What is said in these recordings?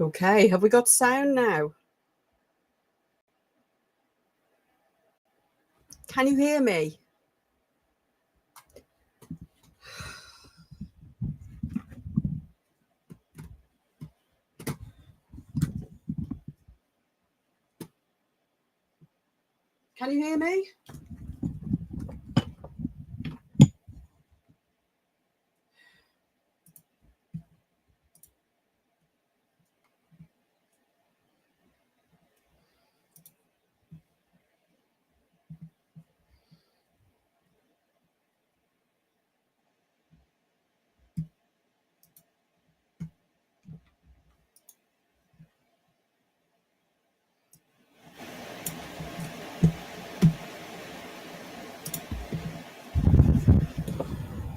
Okay, have we got sound now? Can you hear me? Can you hear me?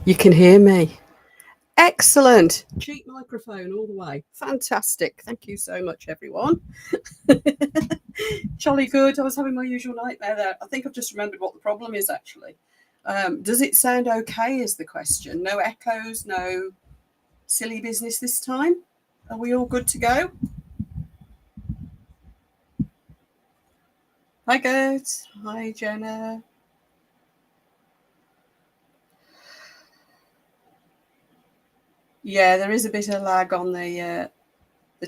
You can hear me. Excellent. Cheap microphone all the way. Fantastic. Thank you so much, everyone. Jolly good. I was having my usual nightmare there. I think I've just remembered what the problem is, actually. Does it sound okay is the question. No echoes, no silly business this time? Are we all good to go? Hi, Gert. Hi, Jenna. Yeah, there is a bit of lag on the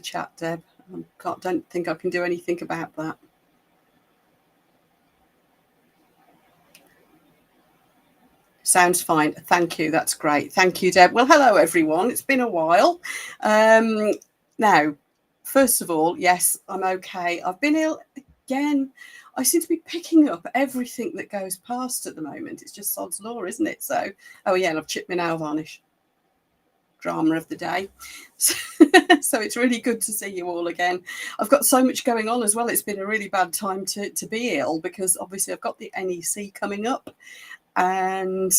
chat, Deb. Don't think I can do anything about that. Sounds fine. Thank you. That's great. Thank you, Deb. Well, hello, everyone. It's been a while. Now, first of all, yes, I'm okay. I've been ill again. I seem to be picking up everything that goes past at the moment. It's just sod's law, isn't it? So, oh yeah, and I've chipped my nail varnish. Drama of the day. So it's really good to see you all again. I've got so much going on as well. It's been a really bad time to be ill because obviously I've got the NEC coming up. And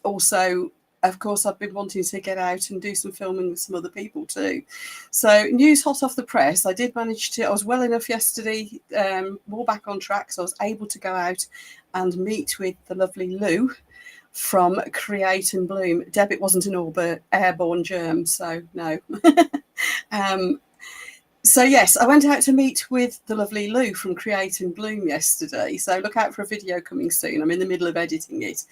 also, of course, I've been wanting to get out and do some filming with some other people too. So news hot off the press. I did manage to, I was well enough yesterday, more back on track. So I was able to go out and meet with the lovely Lou from Create and Bloom. Deb, it wasn't an airborne germ, so no. So yes, I went out to meet with the lovely Lou from Create and Bloom yesterday. So look out for a video coming soon. I'm in the middle of editing it.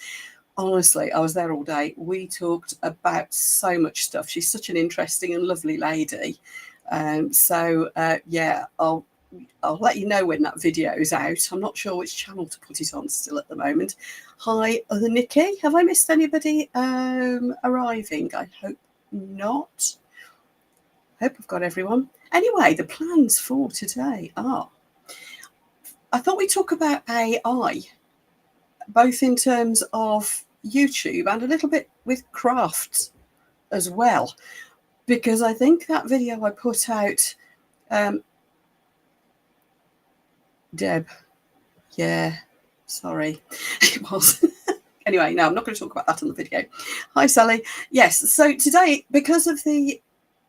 Honestly, I was there all day. We talked about so much stuff. She's such an interesting and lovely lady. Yeah, I'll let you know when that video is out. I'm not sure which channel to put it on still at the moment. Hi, other Nikki. Have I missed anybody arriving? I hope not. Hope I've got everyone. Anyway, the plans for today are, I thought we'd talk about AI, both in terms of YouTube and a little bit with crafts as well, because I think that video I put out, Deb, yeah, sorry, it was. Anyway, no, I'm not going to talk about that on the video. Hi, Sally. Yes, so today, because of the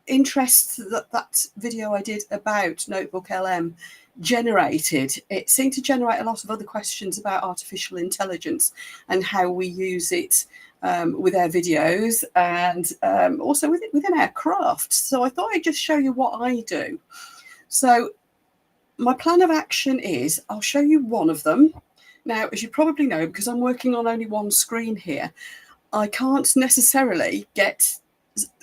interest that video I did about Notebook LM generated, it seemed to generate a lot of other questions about artificial intelligence and how we use it with our videos and also within our craft. So I thought I'd just show you what I do. So my plan of action is I'll show you one of them. Now, as you probably know, because I'm working on only one screen here, I can't necessarily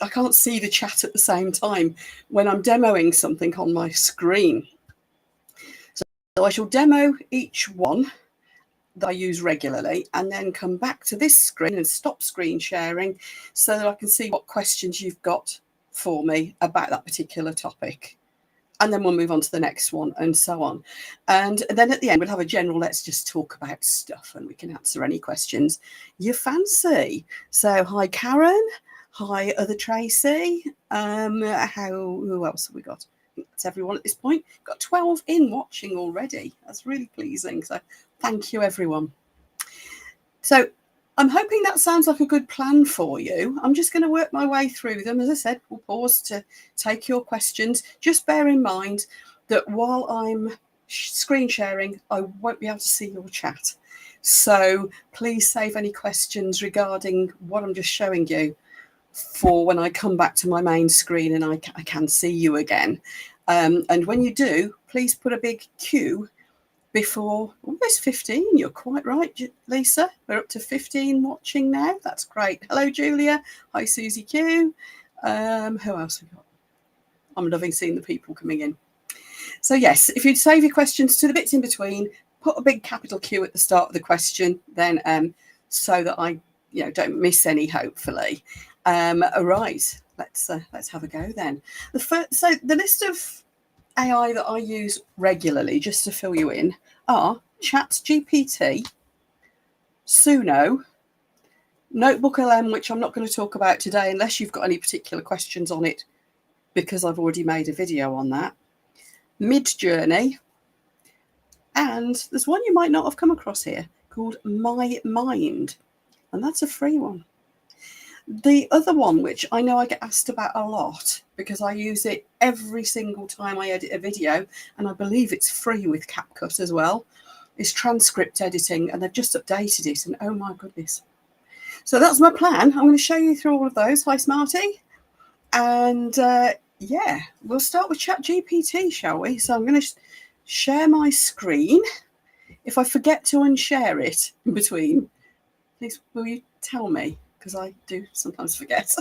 I can't see the chat at the same time when I'm demoing something on my screen. So I shall demo each one that I use regularly and then come back to this screen and stop screen sharing so that I can see what questions you've got for me about that particular topic. And then we'll move on to the next one and so on. And then at the end, we'll have a general, let's just talk about stuff and we can answer any questions you fancy. So hi, Karen. Hi, other Tracey. Who else have we got? I think that's everyone at this point. Got 12 in watching already. That's really pleasing. So thank you, everyone. So I'm hoping that sounds like a good plan for you. I'm just going to work my way through them. As I said, we'll pause to take your questions. Just bear in mind that while I'm screen sharing, I won't be able to see your chat. So please save any questions regarding what I'm just showing you for when I come back to my main screen and I can see you again. And when you do, please put a big Q before. Oh, there's 15. You're quite right, Lisa. We're up to 15 watching now. That's great. Hello, Julia. Hi, Susie Q. Who else we got? I'm loving seeing the people coming in. So yes, if you'd save your questions to the bits in between, put a big capital Q at the start of the question, then so that I don't miss any, hopefully. Right, let's have a go then. So the list of AI that I use regularly, just to fill you in, are ChatGPT, Suno, Notebook LM, which I'm not going to talk about today unless you've got any particular questions on it, because I've already made a video on that, Midjourney, and there's one you might not have come across here called MyMind, and that's a free one. The other one, which I know I get asked about a lot because I use it every single time I edit a video, and I believe it's free with CapCut as well, is transcript editing, and they've just updated it, and oh my goodness. So that's my plan. I'm going to show you through all of those. Hi, Smarty. And yeah, we'll start with ChatGPT, shall we? So I'm going to share my screen. If I forget to unshare it in between, please will you tell me? Because I do sometimes forget.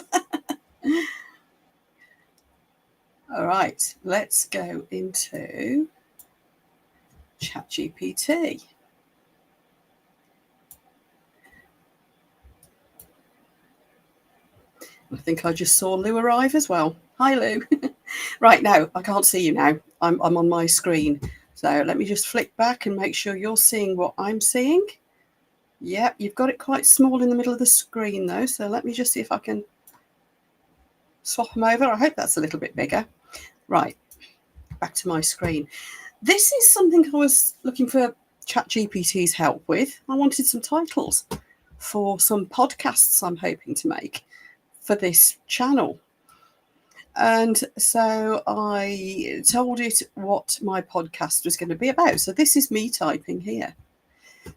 All right, let's go into ChatGPT. I think I just saw Lou arrive as well. Hi, Lou. Right, now, I can't see you now. I'm on my screen. So let me just flick back and make sure you're seeing what I'm seeing. Yep, you've got it quite small in the middle of the screen, though. So let me just see if I can swap them over. I hope that's a little bit bigger. Right, back to my screen. This is something I was looking for ChatGPT's help with. I wanted some titles for some podcasts I'm hoping to make for this channel. And so I told it what my podcast was going to be about. So this is me typing here.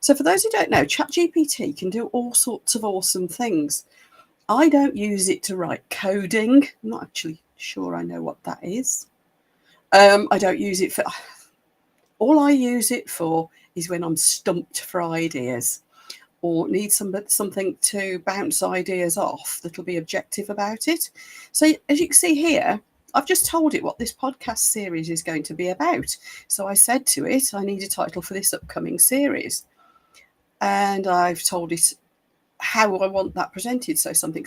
So for those who don't know, ChatGPT can do all sorts of awesome things. I don't use it to write coding. I'm not actually sure I know what that is. I don't use it for... All I use it for is when I'm stumped for ideas or need something to bounce ideas off that'll be objective about it. So as you can see here, I've just told it what this podcast series is going to be about. So I said to it, I need a title for this upcoming series. And I've told it how I want that presented. So something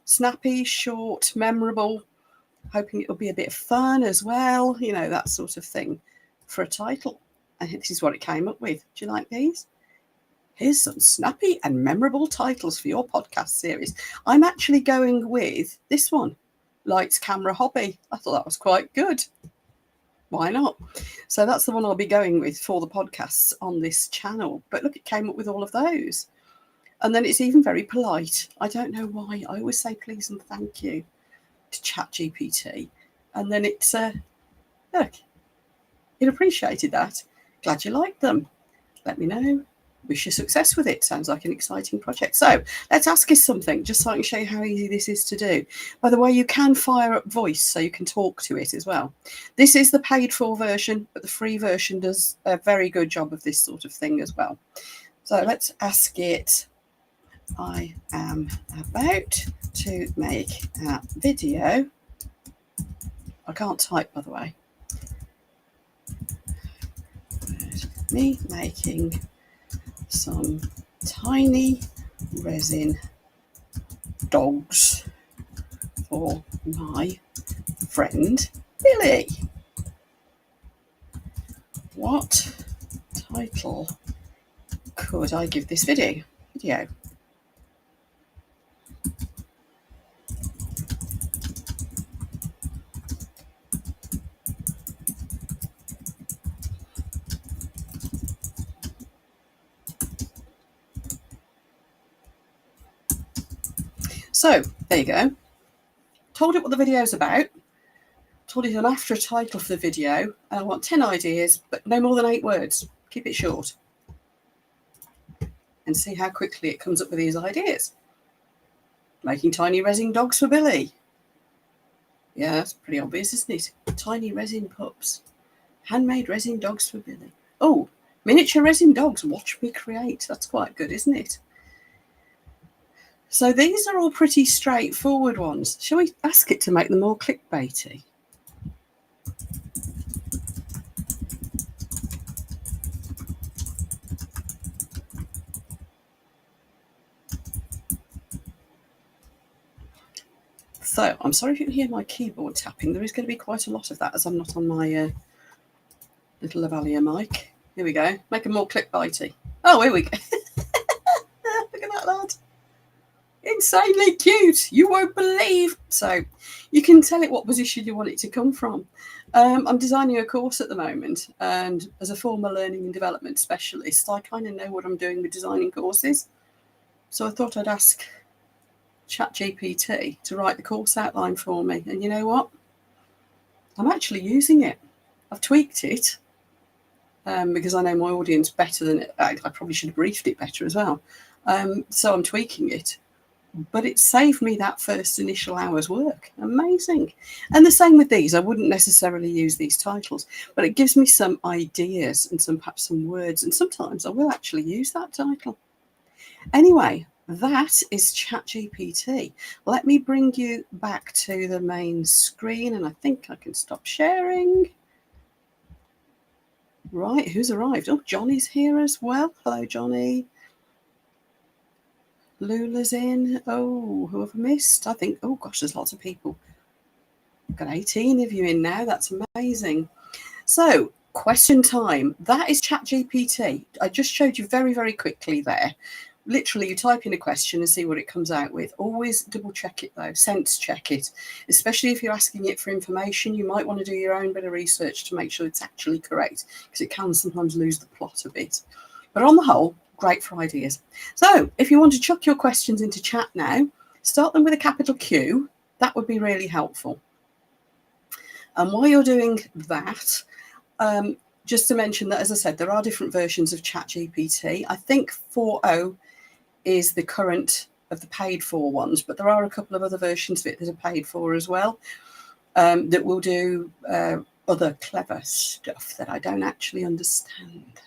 snappy, short, memorable, hoping it'll be a bit of fun as well, that sort of thing for a title. And this is what it came up with. Do you like these? Here's some snappy and memorable titles for your podcast series. I'm actually going with this one, Lights, Camera, Hobby. I thought that was quite good. Why not? So that's the one I'll be going with for the podcasts on this channel. But look, it came up with all of those. And then it's even very polite. I don't know why. I always say please and thank you to ChatGPT. And then it's, look, it appreciated that. Glad you liked them. Let me know. Wish you success with it. Sounds like an exciting project. So let's ask it something, just so I can show you how easy this is to do. By the way, you can fire up voice so you can talk to it as well. This is the paid for version, but the free version does a very good job of this sort of thing as well. So let's ask it, I am about to make a video. I can't type, by the way. Me making some tiny resin dogs for my friend Billy. What title could I give this video? So there you go. Told it what the video is about. Told it an after title for the video. And I want 10 ideas, but no more than 8 words. Keep it short. And see how quickly it comes up with these ideas. Making tiny resin dogs for Billy. Yeah, that's pretty obvious, isn't it? Tiny resin pups. Handmade resin dogs for Billy. Oh, miniature resin dogs. Watch me create. That's quite good, isn't it? So these are all pretty straightforward ones. Shall we ask it to make them more clickbaity? So I'm sorry if you can hear my keyboard tapping. There is going to be quite a lot of that as I'm not on my little lavalier mic. Here we go. Make them more clickbaity. Oh, here we go. Look at that lad. Insanely cute. You won't believe. So you can tell it what position you want it to come from. I'm designing a course at the moment, and as a former learning and development specialist, I kind of know what I'm doing with designing courses. So I thought I'd ask ChatGPT to write the course outline for me. And you know what? I'm actually using it. I've tweaked it because I know my audience better than it. I probably should have briefed it better as well. So I'm tweaking it. But it saved me that first initial hour's work. Amazing. And the same with these. I wouldn't necessarily use these titles, but it gives me some ideas and perhaps some words. And sometimes I will actually use that title. Anyway, that is ChatGPT. Let me bring you back to the main screen, and I think I can stop sharing. Right, who's arrived? Oh, Johnny's here as well. Hello, Johnny. Lula's in. Oh, who have I missed? I think, oh gosh, there's lots of people. I've got 18 of you in now. That's amazing. So, question time. That is ChatGPT. I just showed you very, very quickly there. Literally, you type in a question and see what it comes out with. Always double check it though, sense check it. Especially if you're asking it for information, you might want to do your own bit of research to make sure it's actually correct, because it can sometimes lose the plot a bit. But on the whole, great for ideas. So if you want to chuck your questions into chat now, start them with a capital Q. That would be really helpful. And while you're doing that, just to mention that, as I said, there are different versions of ChatGPT. I think 4.0 is the current of the paid for ones, but there are a couple of other versions of it that are paid for as well, that will do other clever stuff that I don't actually understand.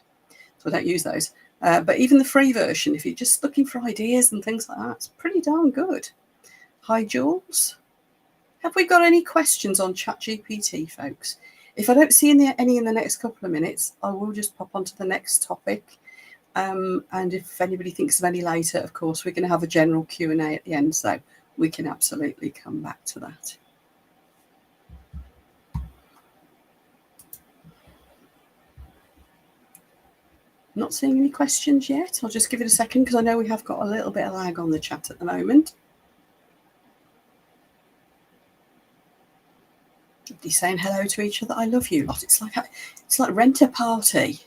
So I don't use those. But even the free version, if you're just looking for ideas and things like that, it's pretty darn good. Hi, Jules. Have we got any questions on ChatGPT, folks? If I don't see any in the next couple of minutes, I will just pop onto the next topic. And if anybody thinks of any later, of course, we're going to have a general Q&A at the end, so we can absolutely come back to that. Not seeing any questions yet. I'll just give it a second because I know we have got a little bit of lag on the chat at the moment. Everybody's saying hello to each other. I love you lot. It's like rent a party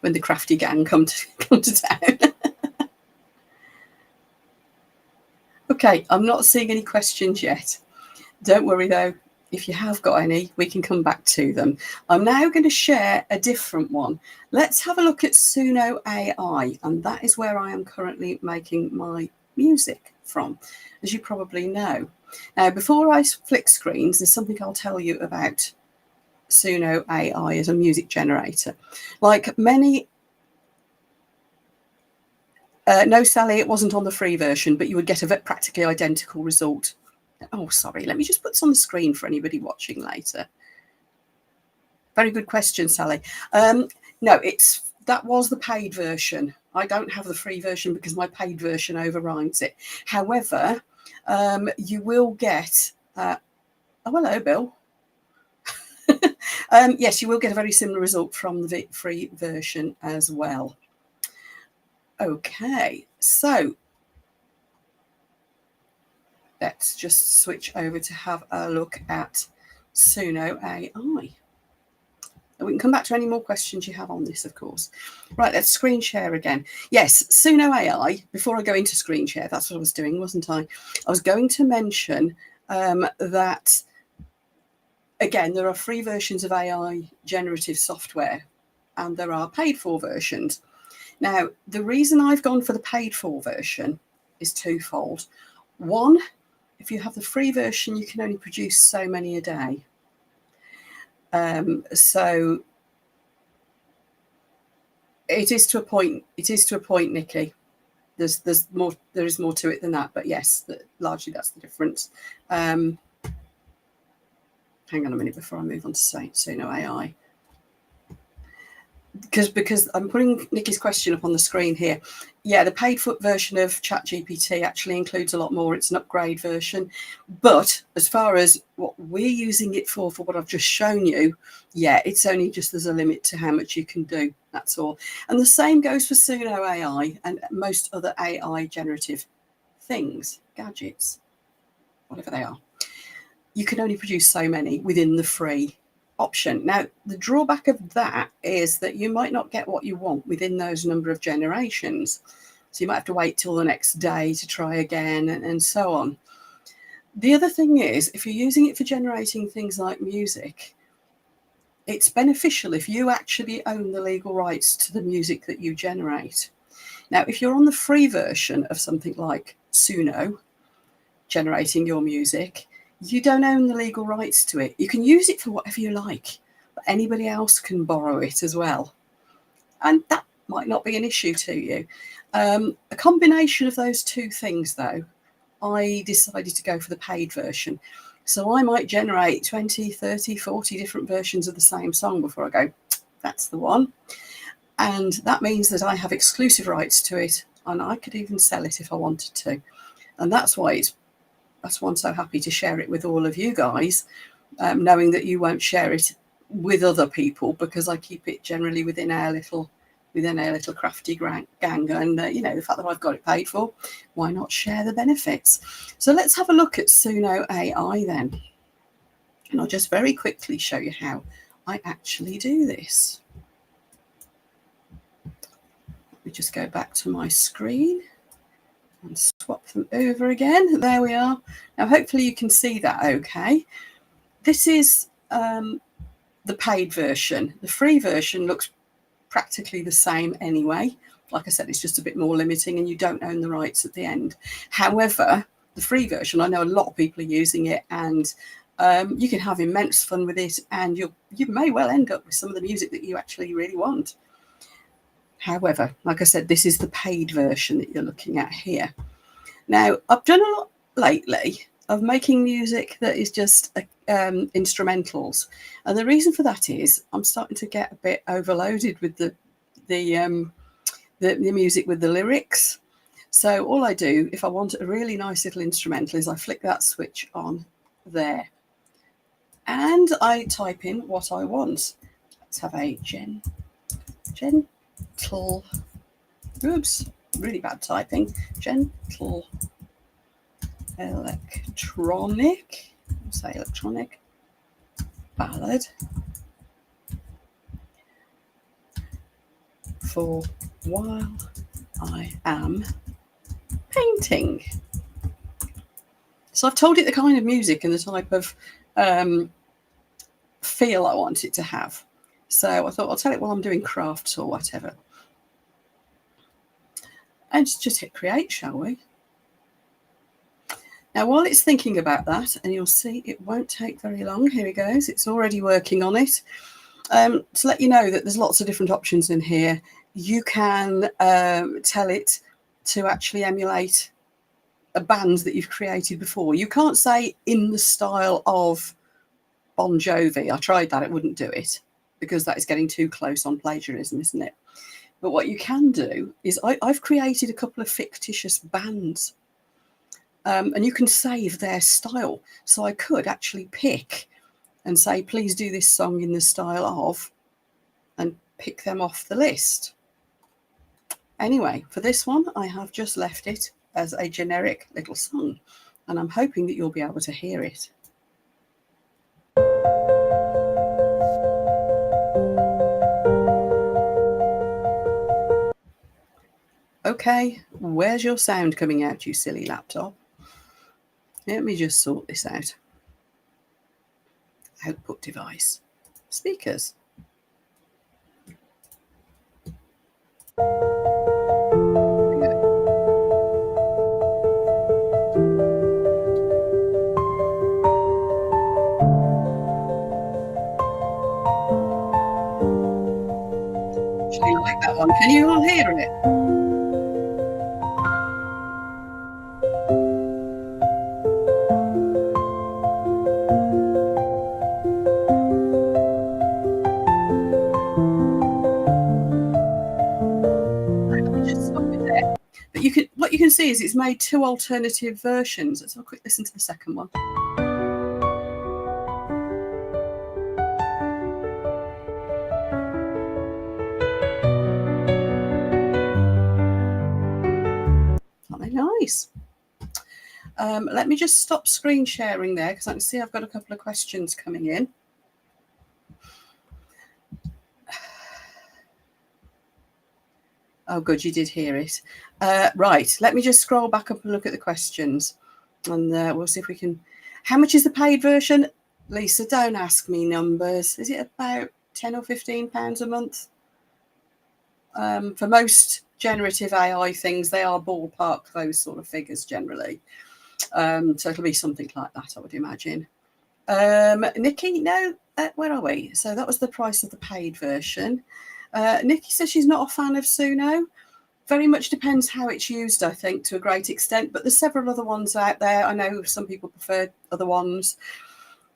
when the crafty gang come to town. Okay, I'm not seeing any questions yet. Don't worry though. If you have got any, we can come back to them. I'm now going to share a different one. Let's have a look at Suno AI, and that is where I am currently making my music from, as you probably know. Now, before I flick screens, there's something I'll tell you about Suno AI as a music generator. Like many... no, Sally, it wasn't on the free version, but you would get a practically identical result. Oh, sorry. Let me just put this on the screen for anybody watching later. Very good question, Sally. No, that was the paid version. I don't have the free version because my paid version overrides it. However, you will get... oh, hello, Bill. Yes, you will get a very similar result from the free version as well. Okay, so let's just switch over to have a look at Suno AI. And we can come back to any more questions you have on this, of course. Right, let's screen share again. Yes, Suno AI, before I go into screen share, that's what I was doing, wasn't I? I was going to mention that, again, there are free versions of AI generative software, and there are paid for versions. Now, the reason I've gone for the paid for version is twofold. One, if you have the free version, you can only produce so many a day. So it is to a point. It is to a point, Nikki. There's more. There is more to it than that. But yes, largely that's the difference. Hang on a minute before I move on to Suno AI. Because I'm putting Nikki's question up on the screen here. Yeah, the paid version of ChatGPT actually includes a lot more. It's an upgrade version. But as far as what we're using it for what I've just shown you, yeah, it's only just there's a limit to how much you can do. That's all. And the same goes for Suno AI and most other AI generative things, gadgets, whatever they are. You can only produce so many within the free option. Now, the drawback of that is that you might not get what you want within those number of generations. So you might have to wait till the next day to try again and so on. The other thing is, if you're using it for generating things like music, it's beneficial if you actually own the legal rights to the music that you generate. Now, if you're on the free version of something like Suno, generating your music, you don't own the legal rights to it. You can use it for whatever you like, but anybody else can borrow it as well. And that might not be an issue to you. A combination of those two things, though, I decided to go for the paid version. So I might generate 20, 30, 40 different versions of the same song before I go, that's the one. And that means that I have exclusive rights to it, and I could even sell it if I wanted to. And that's why I'm so happy to share it with all of you guys, knowing that you won't share it with other people, because I keep it generally within our little crafty gang. And the fact that I've got it paid for, why not share the benefits? So let's have a look at Suno AI then, and I'll just very quickly show you how I actually do this. Let me just go back to my screen and swap them over again. There we are. Now, hopefully you can see that okay. This is the paid version. The free version looks practically the same anyway. Like I said, it's just a bit more limiting and you don't own the rights at the end. However, the free version, I know a lot of people are using it, and you can have immense fun with it, and you may well end up with some of the music that you actually really want. However, like I said, this is the paid version that you're looking at here. Now, I've done a lot lately of making music that is just instrumentals. And the reason for that is I'm starting to get a bit overloaded with the music with the lyrics. So all I do, if I want a really nice little instrumental, is I flick that switch on there. And I type in what I want. Let's have a gentle, oops, really bad typing, gentle electronic, say electronic ballad for while I am painting. So I've told it the kind of music and the type of feel I want it to have. So I thought I'll tell it while I'm doing crafts or whatever. And just hit create, shall we? Now, while it's thinking about that, and you'll see it won't take very long. Here it goes. It's already working on it. To let you know that there's lots of different options in here. You can tell it to actually emulate a band that you've created before. You can't say in the style of Bon Jovi. I tried that. It wouldn't do it because that is getting too close on plagiarism, isn't it? But what you can do is I've created a couple of fictitious bands. And you can save their style. So I could actually pick and say, please do this song in the style of, and pick them off the list. Anyway, for this one, I have just left it as a generic little song, and I'm hoping that you'll be able to hear it. Okay, where's your sound coming out, you silly laptop? Let me just sort this out. Output device. Speakers. that one. Can you all hear it? But what you can see is it's made 2 alternative versions. Let's have a quick listen to the second one. Aren't they nice? Let me just stop screen sharing there because I can see I've got a couple of questions coming in. Oh, good, you did hear it. Right, let me just scroll back up and look at the questions, and we'll see if we can. How much is the paid version? Lisa, don't ask me numbers. Is it about £10 or £15 a month? For most generative AI things, they are ballpark those sort of figures generally. So it'll be something like that, I would imagine. Nikki, no, where are we? So that was the price of the paid version. Nikki says she's not a fan of Suno. Very much depends how it's used, I think, to a great extent. But there's several other ones out there. I know some people prefer other ones.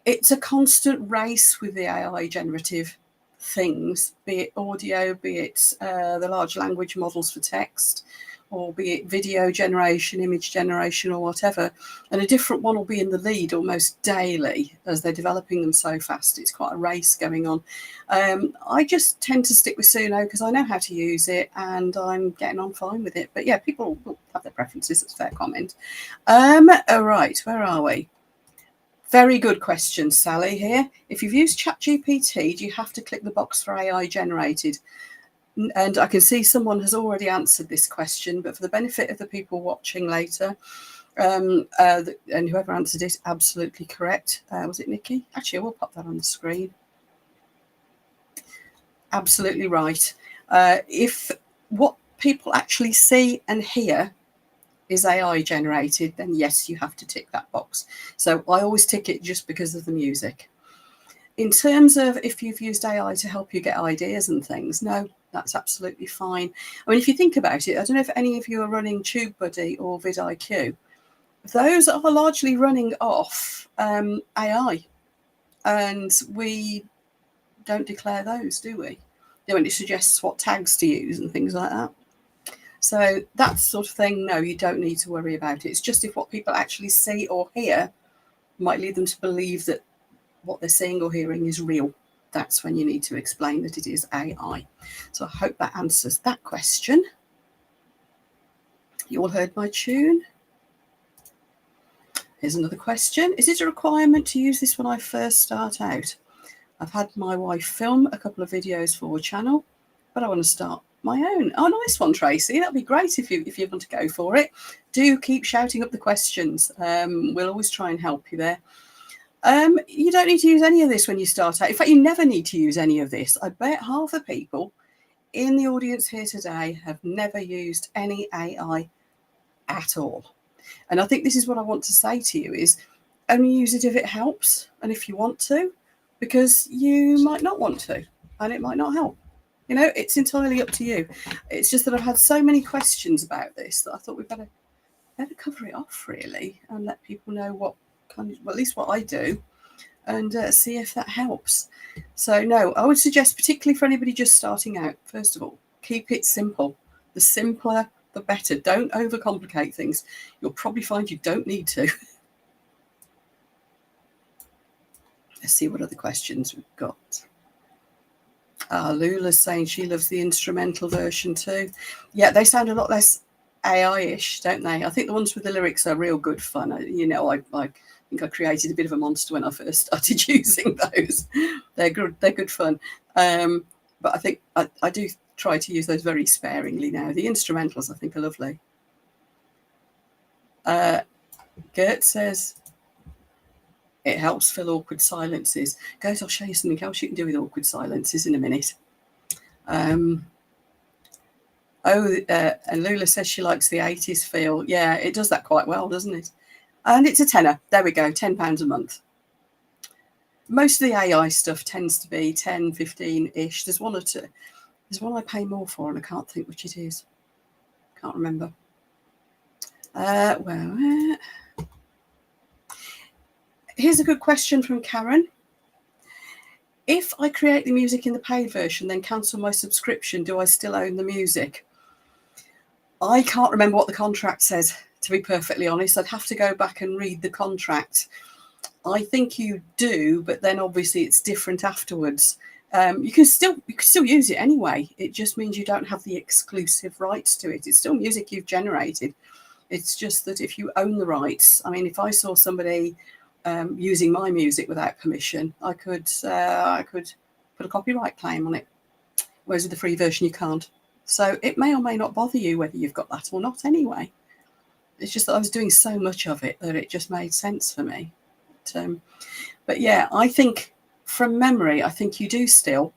It's a constant race with the AI generative things, be it audio, be it the large language models for text, or be it video generation, image generation, or whatever. And a different one will be in the lead almost daily as they're developing them so fast. It's quite a race going on. I just tend to stick with Suno because I know how to use it and I'm getting on fine with it. But yeah, people will have their preferences. That's a fair comment. All right, where are we? Very good question, Sally, here. If you've used ChatGPT, do you have to click the box for AI generated? And I can see someone has already answered this question, but for the benefit of the people watching later, and whoever answered it, absolutely correct. Was it Nikki? Actually, I will pop that on the screen. Absolutely right. If what people actually see and hear is AI generated, then yes, you have to tick that box. So I always tick it just because of the music. In terms of if you've used AI to help you get ideas and things, no, that's absolutely fine. I mean, if you think about it, I don't know if any of you are running TubeBuddy or vidIQ. Those are largely running off AI, and we don't declare those, do we? When it suggests what tags to use and things like that. So that sort of thing, no, you don't need to worry about it. It's just if what people actually see or hear might lead them to believe that what they're seeing or hearing is real. That's when you need to explain that it is AI. So I hope that answers that question. You all heard my tune. Here's another question. Is it a requirement to use this when I first start out? I've had my wife film a couple of videos for a channel, but I want to start my own. Oh, nice one, Tracey. That'd be great if you want to go for it. Do keep shouting up the questions. We'll always try and help you there. You don't need to use any of this when you start out. In fact, you never need to use any of this. I bet half the people in the audience here today have never used any AI at all. And I think this is what I want to say to you is only use it if it helps and if you want to, because you might not want to and it might not help. You know, it's entirely up to you. It's just that I've had so many questions about this that I thought we'd better cover it off really and let people know what kind of, well, at least what I do, and see if that helps. So no, I would suggest, particularly for anybody just starting out, first of all, keep it simple. The simpler, the better. Don't overcomplicate things. You'll probably find you don't need to. Let's see what other questions we've got. Lula's saying she loves the instrumental version too. Yeah, they sound a lot less AI-ish, don't they? I think the ones with the lyrics are real good fun. I think I created a bit of a monster when I first started using those. They're good fun. But I think I do try to use those very sparingly now. The instrumentals, I think, are lovely. Gert says it helps fill awkward silences. Guys, I'll show you something else you can do with awkward silences in a minute. And Lula says she likes the 80s feel. Yeah, it does that quite well, doesn't it? And it's a tenner. There we go, £10 a month. Most of the AI stuff tends to be 10, 15-ish. There's one or two. There's one I pay more for, and I can't think which it is. Can't remember. Well, here's a good question from Karen. If I create the music in the paid version, then cancel my subscription, do I still own the music? I can't remember what the contract says, to be perfectly honest. I'd have to go back and read the contract. I think you do, but then obviously it's different afterwards. You can still use it anyway. It just means you don't have the exclusive rights to it. It's still music you've generated. It's just that if you own the rights, I mean, if I saw somebody using my music without permission, I could put a copyright claim on it. Whereas with the free version, you can't. So it may or may not bother you whether you've got that or not anyway. It's just that I was doing so much of it that it just made sense for me. But yeah, I think from memory, I think you do still,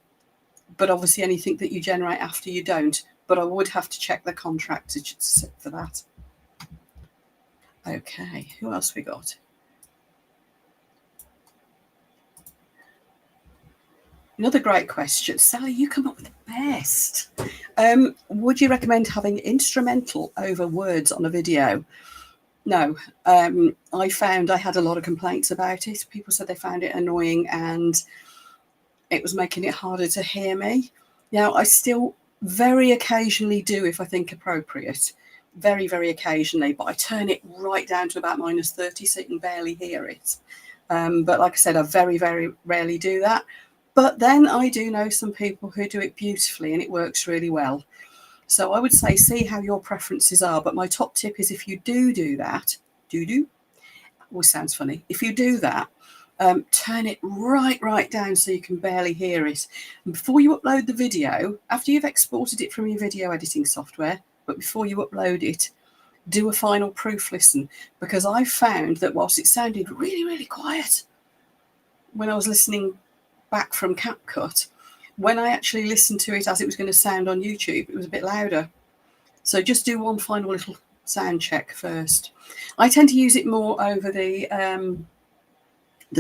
but obviously anything that you generate after you don't. But I would have to check the contract for that. Okay, who else we got? Another great question. Sally, you come up with the best. Would you recommend having instrumental over words on a video? No. I found I had a lot of complaints about it. People said they found it annoying and it was making it harder to hear me. Now, I still very occasionally do if I think appropriate. Very, very occasionally. But I turn it right down to about -30 so you can barely hear it. But like I said, I very, very rarely do that. But then I do know some people who do it beautifully and it works really well. So I would say see how your preferences are. But my top tip is if you do that, always sounds funny. If you do that, turn it right down so you can barely hear it. And before you upload the video, after you've exported it from your video editing software, but before you upload it, do a final proof listen. Because I found that whilst it sounded really, really quiet when I was listening back from CapCut, when I actually listened to it as it was going to sound on YouTube, it was a bit louder. So just do one final little sound check first. I tend to use it more over the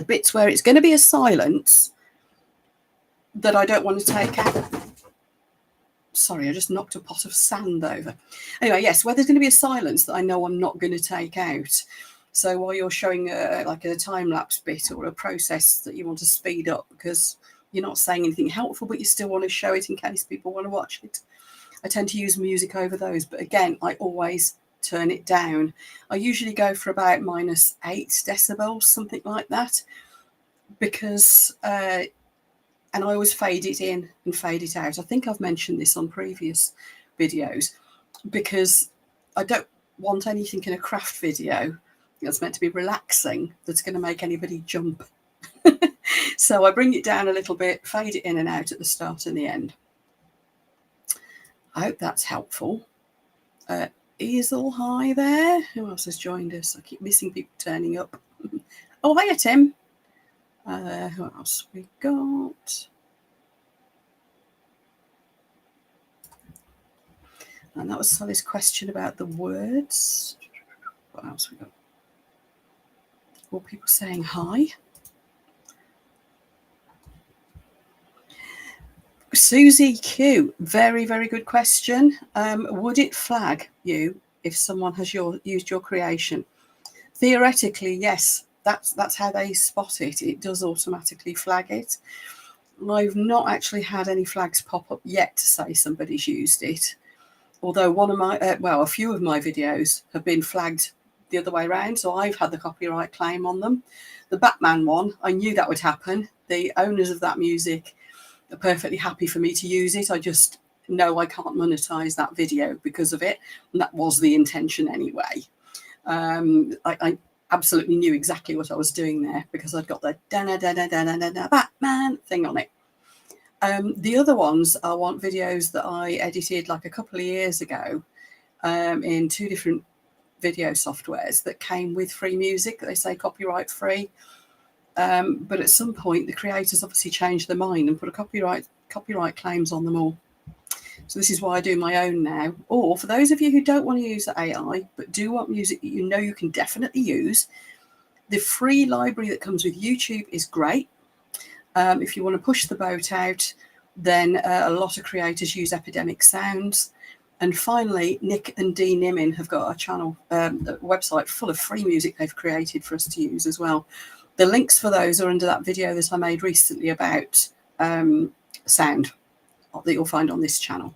bits where it's going to be a silence that I don't want to take out. Sorry, I just knocked a pot of sand over. Anyway, yes, where there's going to be a silence that I know I'm not going to take out. So while you're showing like a time-lapse bit or a process that you want to speed up because you're not saying anything helpful, but you still want to show it in case people want to watch it, I tend to use music over those. But again, I always turn it down. I usually go for about -8 decibels, something like that, because, and I always fade it in and fade it out. I think I've mentioned this on previous videos because I don't want anything in a craft video that's meant to be relaxing that's going to make anybody jump. So I bring it down a little bit, fade it in and out at the start and the end. I hope that's helpful. Easel, hi there. Who else has joined us? I keep missing people turning up. Oh, hiya, Tim. Who else we got? And that was Sally's question about the words. What else we got? More people saying hi. Susie Q, very, very good question. Would it flag you if someone has used your creation? Theoretically, yes. That's how they spot it. It does automatically flag it. I've not actually had any flags pop up yet to say somebody's used it. Although one of my, a few of my videos have been flagged the other way around, so I've had the copyright claim on them. The Batman one, I knew that would happen. The owners of that music are perfectly happy for me to use it. I just know I can't monetize that video because of it, and that was the intention anyway. I absolutely knew exactly what I was doing there because I'd got the da-da-da-da-da-da-da Batman thing on it. The other ones I want videos that I edited like a couple of years ago in 2 different video softwares that came with free music that they say copyright free. But at some point, the creators obviously changed their mind and put a copyright claims on them all. So this is why I do my own now. Or for those of you who don't want to use the AI, but do want music that you know you can definitely use, the free library that comes with YouTube is great. If you want to push the boat out, Then a lot of creators use epidemic sounds. And finally, Nick and Dee Nimin have got a channel, a website full of free music they've created for us to use as well. The links for those are under that video that I made recently about sound that you'll find on this channel.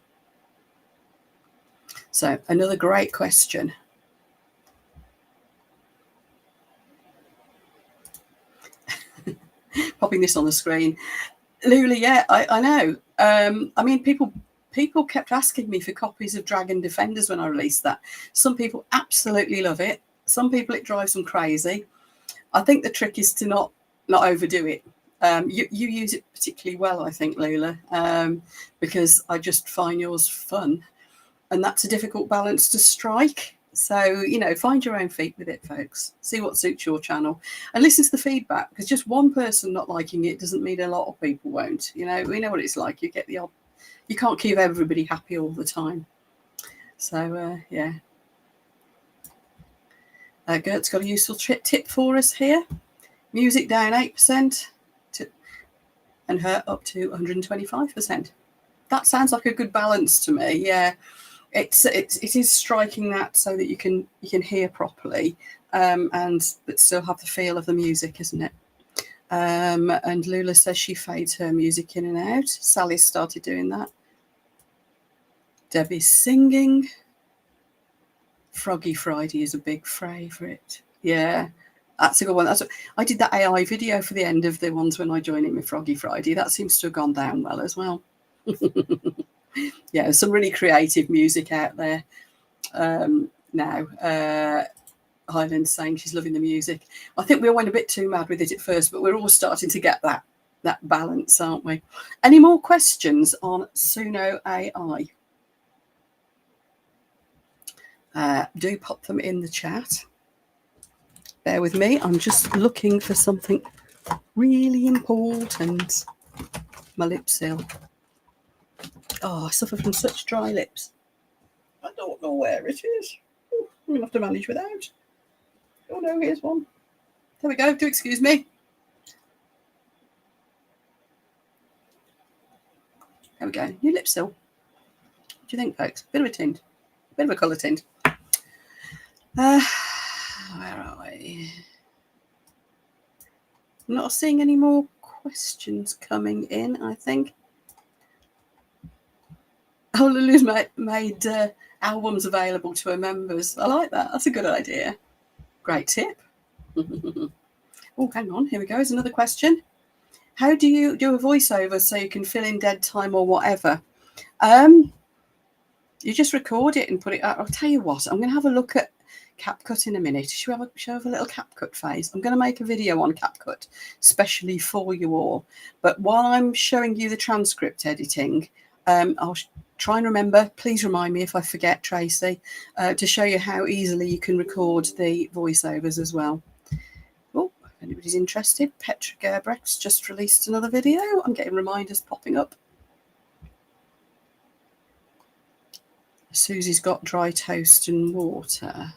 So another great question. Popping this on the screen. Lula, yeah, I know. I mean, people kept asking me for copies of Dragon Defenders when I released that. Some people absolutely love it. Some people it drives them crazy. I think the trick is to not overdo it. You use it particularly well, I think, Lula, because I just find yours fun. And that's a difficult balance to strike. So, you know, find your own feet with it, folks. See what suits your channel and listen to the feedback, because just one person not liking it doesn't mean a lot of people won't. You know, we know what it's like. You get the odd, you can't keep everybody happy all the time. So, yeah. Gert's got a useful tip for us here. Music down 8% and her up to 125%. That sounds like a good balance to me. Yeah. It is striking that so that you can hear properly, and but still have the feel of the music, isn't it? And Lula says she fades her music in and out. Sally started doing that. Debbie's singing. Froggy Friday is a big favourite. Yeah, that's a good one. I did that AI video for the end of the ones when I joined in with Froggy Friday. That seems to have gone down well as well. Yeah, some really creative music out there now. Highland's saying she's loving the music. I think we all went a bit too mad with it at first, but we're all starting to get that balance, aren't we? Any more questions on Suno AI? Do pop them in the chat. Bear with me. I'm just looking for something really important. My lip seal. Oh, I suffer from such dry lips. I don't know where it is. I'm going to have to manage without. Oh no, here's one. There we go. Do excuse me. There we go. New lip seal. What do you think, folks? Bit of a tint. Bit of a colour tint. Where are we? I'm not seeing any more questions coming in, I think. Oh, Lulu's made albums available to her members. I like that. That's a good idea. Great tip. Oh, hang on. Here we go. Here's another question. How do you do a voiceover so you can fill in dead time or whatever? You just record it and put it out. I'll tell you what. I'm going to have a look at CapCut in a minute. Should we have a little CapCut phase? I'm going to make a video on CapCut, especially for you all. But while I'm showing you the transcript editing, I'll try and remember, please remind me if I forget, Tracey, to show you how easily you can record the voiceovers as well. Oh, if anybody's interested, Petra Gerbrecht's just released another video. I'm getting reminders popping up. Susie's got dry toast and water.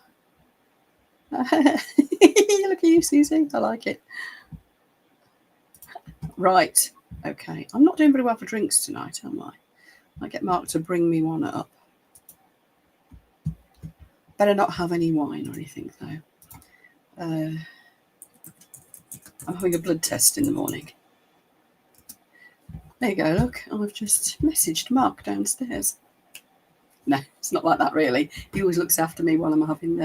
Look at you, Susie. I like it. Right. Okay. I'm not doing very well for drinks tonight, am I? I get Mark to bring me one up. Better not have any wine or anything, though. I'm having a blood test in the morning. There you go, look. I've just messaged Mark downstairs. No, it's not like that, really. He always looks after me while I'm having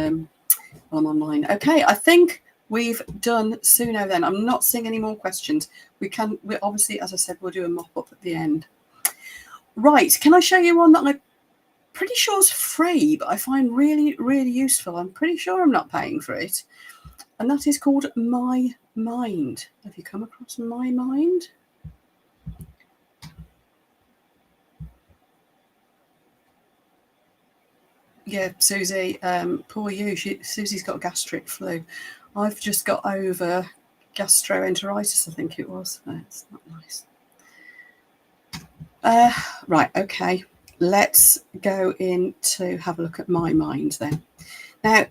while I'm online. Okay, I think we've done Suno then. I'm not seeing any more questions. We obviously, as I said, we'll do a mop-up at the end. Right, can I show you one that I'm pretty sure is free, but I find really, really useful? I'm pretty sure I'm not paying for it. And that is called MyMind. Have you come across MyMind? Yeah, Susie, poor you. Susie's got gastric flu. I've just got over gastroenteritis, I think it was. It's not nice. Right, okay. Let's go in to have a look at MyMind then. Now,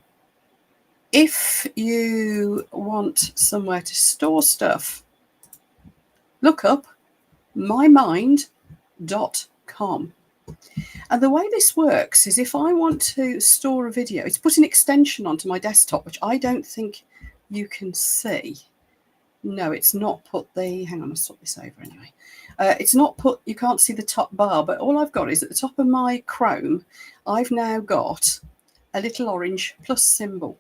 if you want somewhere to store stuff, look up MyMind mymind.com. And the way this works is if I want to store a video, it's put an extension onto my desktop, which I don't think you can see. No, it's not put the, hang on, I'll swap this over anyway. It's not put, you can't see the top bar, but all I've got is at the top of my Chrome, I've now got a little orange plus symbol.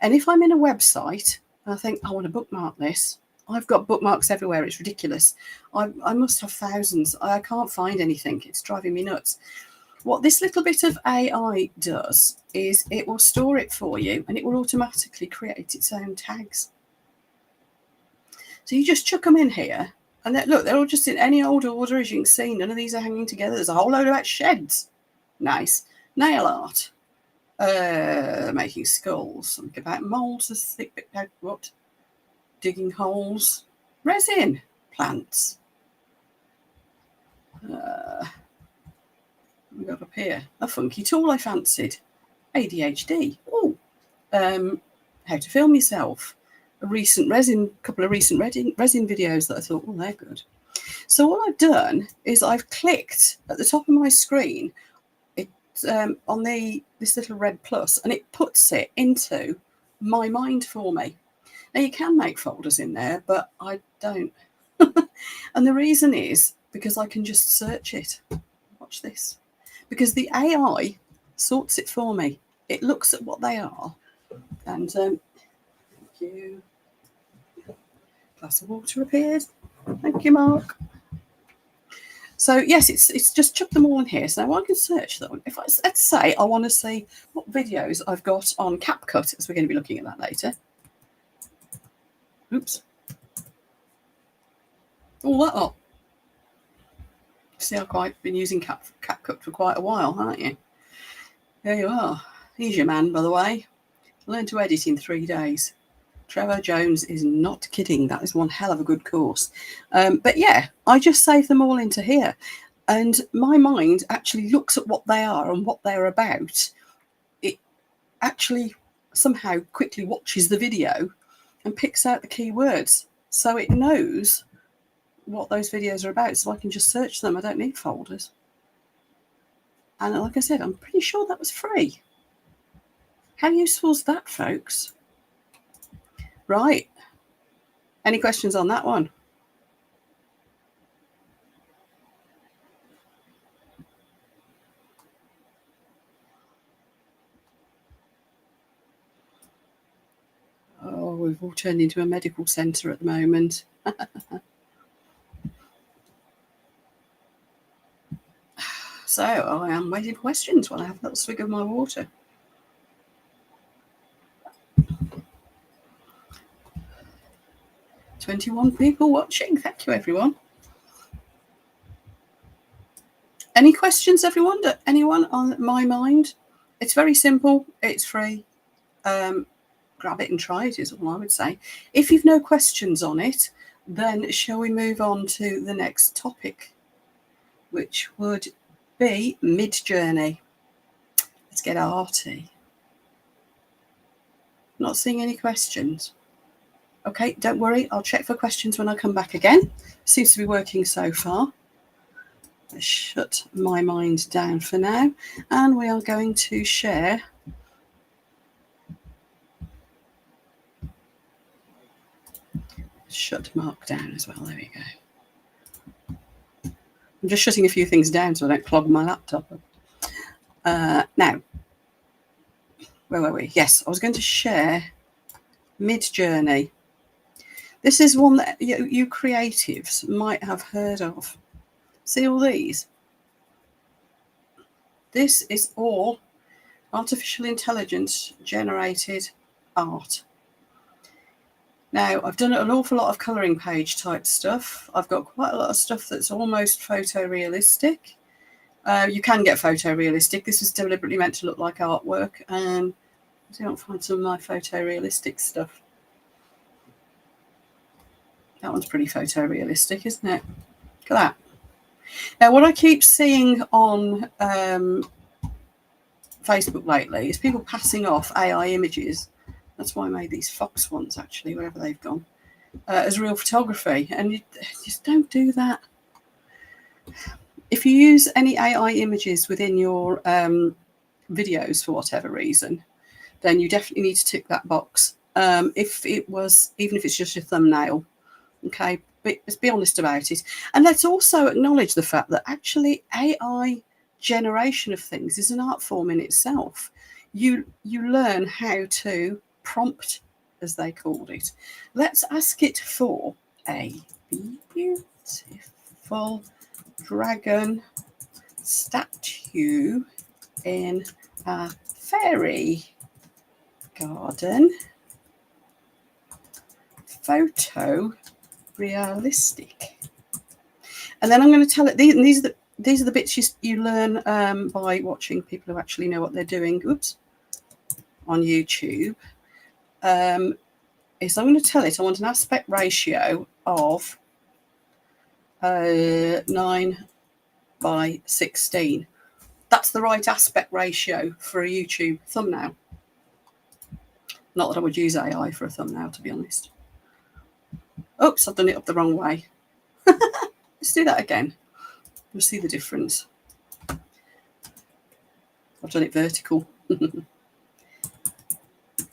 And if I'm in a website and I think, I want to bookmark this, I've got bookmarks everywhere. It's ridiculous. I must have thousands. I can't find anything. It's driving me nuts. What this little bit of AI does is it will store it for you and it will automatically create its own tags. So you just chuck them in here and look, they're all just in any old order, as you can see. None of these are hanging together. There's a whole load about sheds. Nice. Nail art. Making skulls. Something about moulds. A thick bit about what? Digging holes. Resin. Plants. We got up here a funky tool I fancied. ADHD. Oh, how to film yourself. Couple of recent resin videos that I thought, oh, they're good. So all I've done is I've clicked at the top of my screen on this little red plus, and it puts it into MyMind for me. Now you can make folders in there, but I don't. And the reason is because I can just search it. Watch this. Because the AI sorts it for me. It looks at what they are. And thank you. Glass of water appeared. Thank you, Mark. So yes, it's just chuck them all in here. So now I can search them. If let's say I want to see what videos I've got on CapCut, as we're going to be looking at that later. Oops. All that up. See, I've been using CapCut for quite a while, haven't you? There you are. He's your man, by the way. Learn to edit in 3 days. Trevor Jones is not kidding. That is one hell of a good course. But yeah, I just save them all into here. And MyMind actually looks at what they are and what they're about. It actually somehow quickly watches the video and picks out the keywords. So it knows what those videos are about. So I can just search them. I don't need folders. And like I said, I'm pretty sure that was free. How useful is that, folks? Right. Any questions on that one? Oh, we've all turned into a medical centre at the moment. So I am waiting for questions while I have a little swig of my water. "21 people watching. Thank you, everyone. Any questions, everyone? Anyone on MyMind? It's very simple. It's free. Grab it and try it is all I would say. If you've no questions on it, then shall we move on to the next topic, which would be Mid-Journey. Let's get arty. Not seeing any questions. Okay, don't worry. I'll check for questions when I come back again. Seems to be working so far. Let's shut MyMind down for now. And we are going to share shut Mark down as well. There we go. I'm just shutting a few things down so I don't clog my laptop up. Now, where were we? Yes, I was going to share Mid-Journey. This is one that you creatives might have heard of. See all these? This is all artificial intelligence generated art. Now, I've done an awful lot of colouring page type stuff. I've got quite a lot of stuff that's almost photorealistic. You can get photorealistic. This is deliberately meant to look like artwork. I don't find some of my photorealistic stuff. That one's pretty photorealistic, isn't it? Look at that. Now, what I keep seeing on Facebook lately is people passing off AI images. That's why I made these fox ones, actually, wherever they've gone, as real photography. And you just don't do that. If you use any AI images within your videos for whatever reason, then you definitely need to tick that box. Even if it's just your thumbnail, okay, but let's be honest about it. And let's also acknowledge the fact that actually AI generation of things is an art form in itself. You learn how to prompt, as they called it. Let's ask it for a beautiful dragon statue in a fairy garden, photo realistic. And then I'm going to tell it, these are the bits you learn by watching people who actually know what they're doing. Oops, on YouTube. Is I'm going to tell it I want an aspect ratio of 9:16. That's the right aspect ratio for a YouTube thumbnail. Not that I would use AI for a thumbnail, to be honest. Oops, I've done it up the wrong way. Let's do that again. You'll see the difference. I've done it vertical.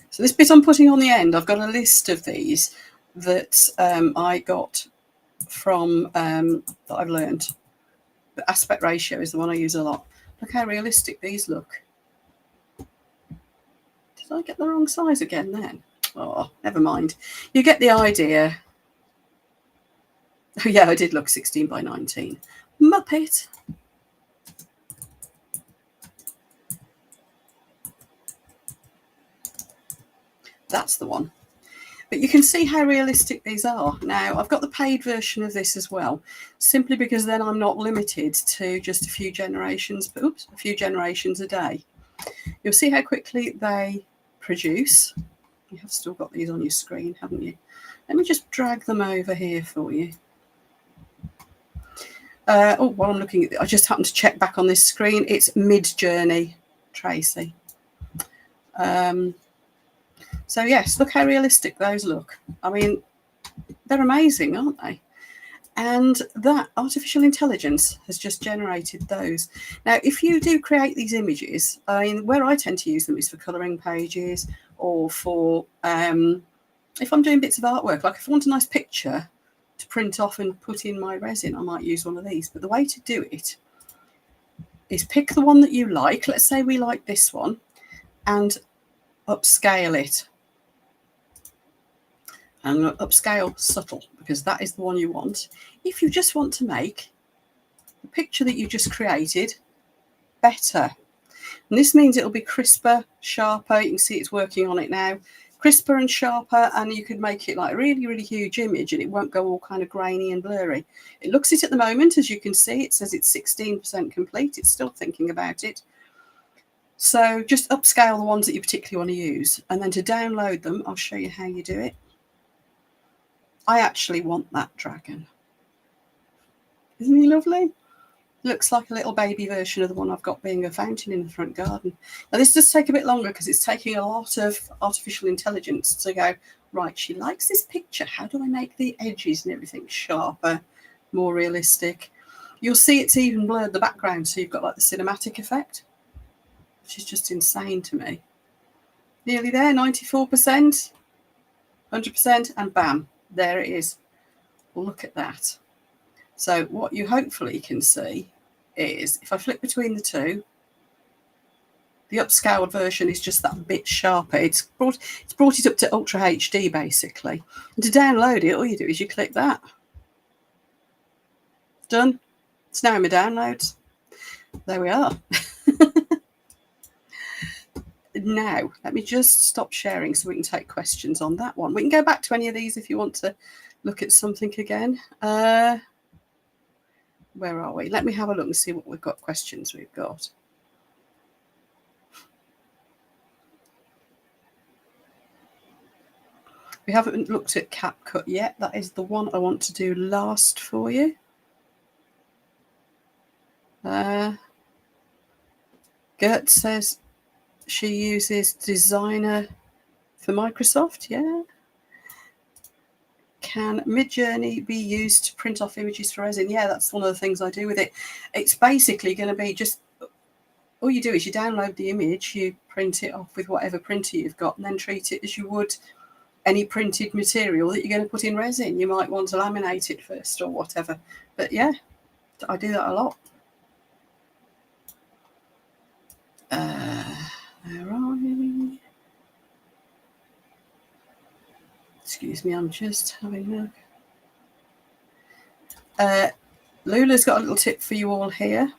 So this bit I'm putting on the end, I've got a list of these that I got from that I've learned. The aspect ratio is the one I use a lot. Look how realistic these look. Did I get the wrong size again then? Oh, never mind. You get the idea. Oh yeah, I did look 16:19. Muppet. That's the one. But you can see how realistic these are. Now, I've got the paid version of this as well, simply because then I'm not limited to just a few generations, but a few generations a day. You'll see how quickly they produce. You have still got these on your screen, haven't you? Let me just drag them over here for you. While I'm looking at it, I just happened to check back on this screen. It's mid-journey, Tracey. So yes, look how realistic those look. I mean, they're amazing, aren't they? And that artificial intelligence has just generated those. Now, if you do create these images, I mean, where I tend to use them is for colouring pages or for if I'm doing bits of artwork, like if I want a nice picture to print off and put in my resin, I might use one of these. But the way to do it is pick the one that you like. Let's say we like this one, and upscale it. I'm going to upscale subtle because that is the one you want. If you just want to make the picture that you just created better, and this means it'll be crisper, sharper. You can see it's working on it now. Crisper and sharper, and you could make it like a really, really huge image and it won't go all kind of grainy and blurry. It looks it at the moment, as you can see. It says it's 16% complete. It's still thinking about it. So just upscale the ones that you particularly want to use. And then to download them, I'll show you how you do it. I actually want that dragon. Isn't he lovely? Looks like a little baby version of the one I've got being a fountain in the front garden. Now this does take a bit longer because it's taking a lot of artificial intelligence to go, right, she likes this picture. How do I make the edges and everything sharper, more realistic? You'll see it's even blurred the background, so you've got like the cinematic effect, which is just insane to me. Nearly there, 94%, 100%, and bam, there it is. Look at that. So what you hopefully can see is, if I flip between the two, the upscaled version is just that bit sharper. It's brought it up to Ultra HD, basically. And to download it, all you do is you click that. Done. It's now in my downloads. There we are. Now, let me just stop sharing so we can take questions on that one. We can go back to any of these if you want to look at something again. Where are we? Let me have a look and see what we've got, questions we've got. We haven't looked at CapCut yet. That is the one I want to do last for you. Gert says she uses Designer for Microsoft. Yeah. can Midjourney be used to print off images for resin? Yeah, that's one of the things I do with it. It's basically going to be just, all you do is you download the image, you print it off with whatever printer you've got, and then treat it as you would any printed material that you're going to put in resin. You might want to laminate it first or whatever. But yeah, I do that a lot. Where are we? Excuse me, I'm just having a look. Lula's got a little tip for you all here.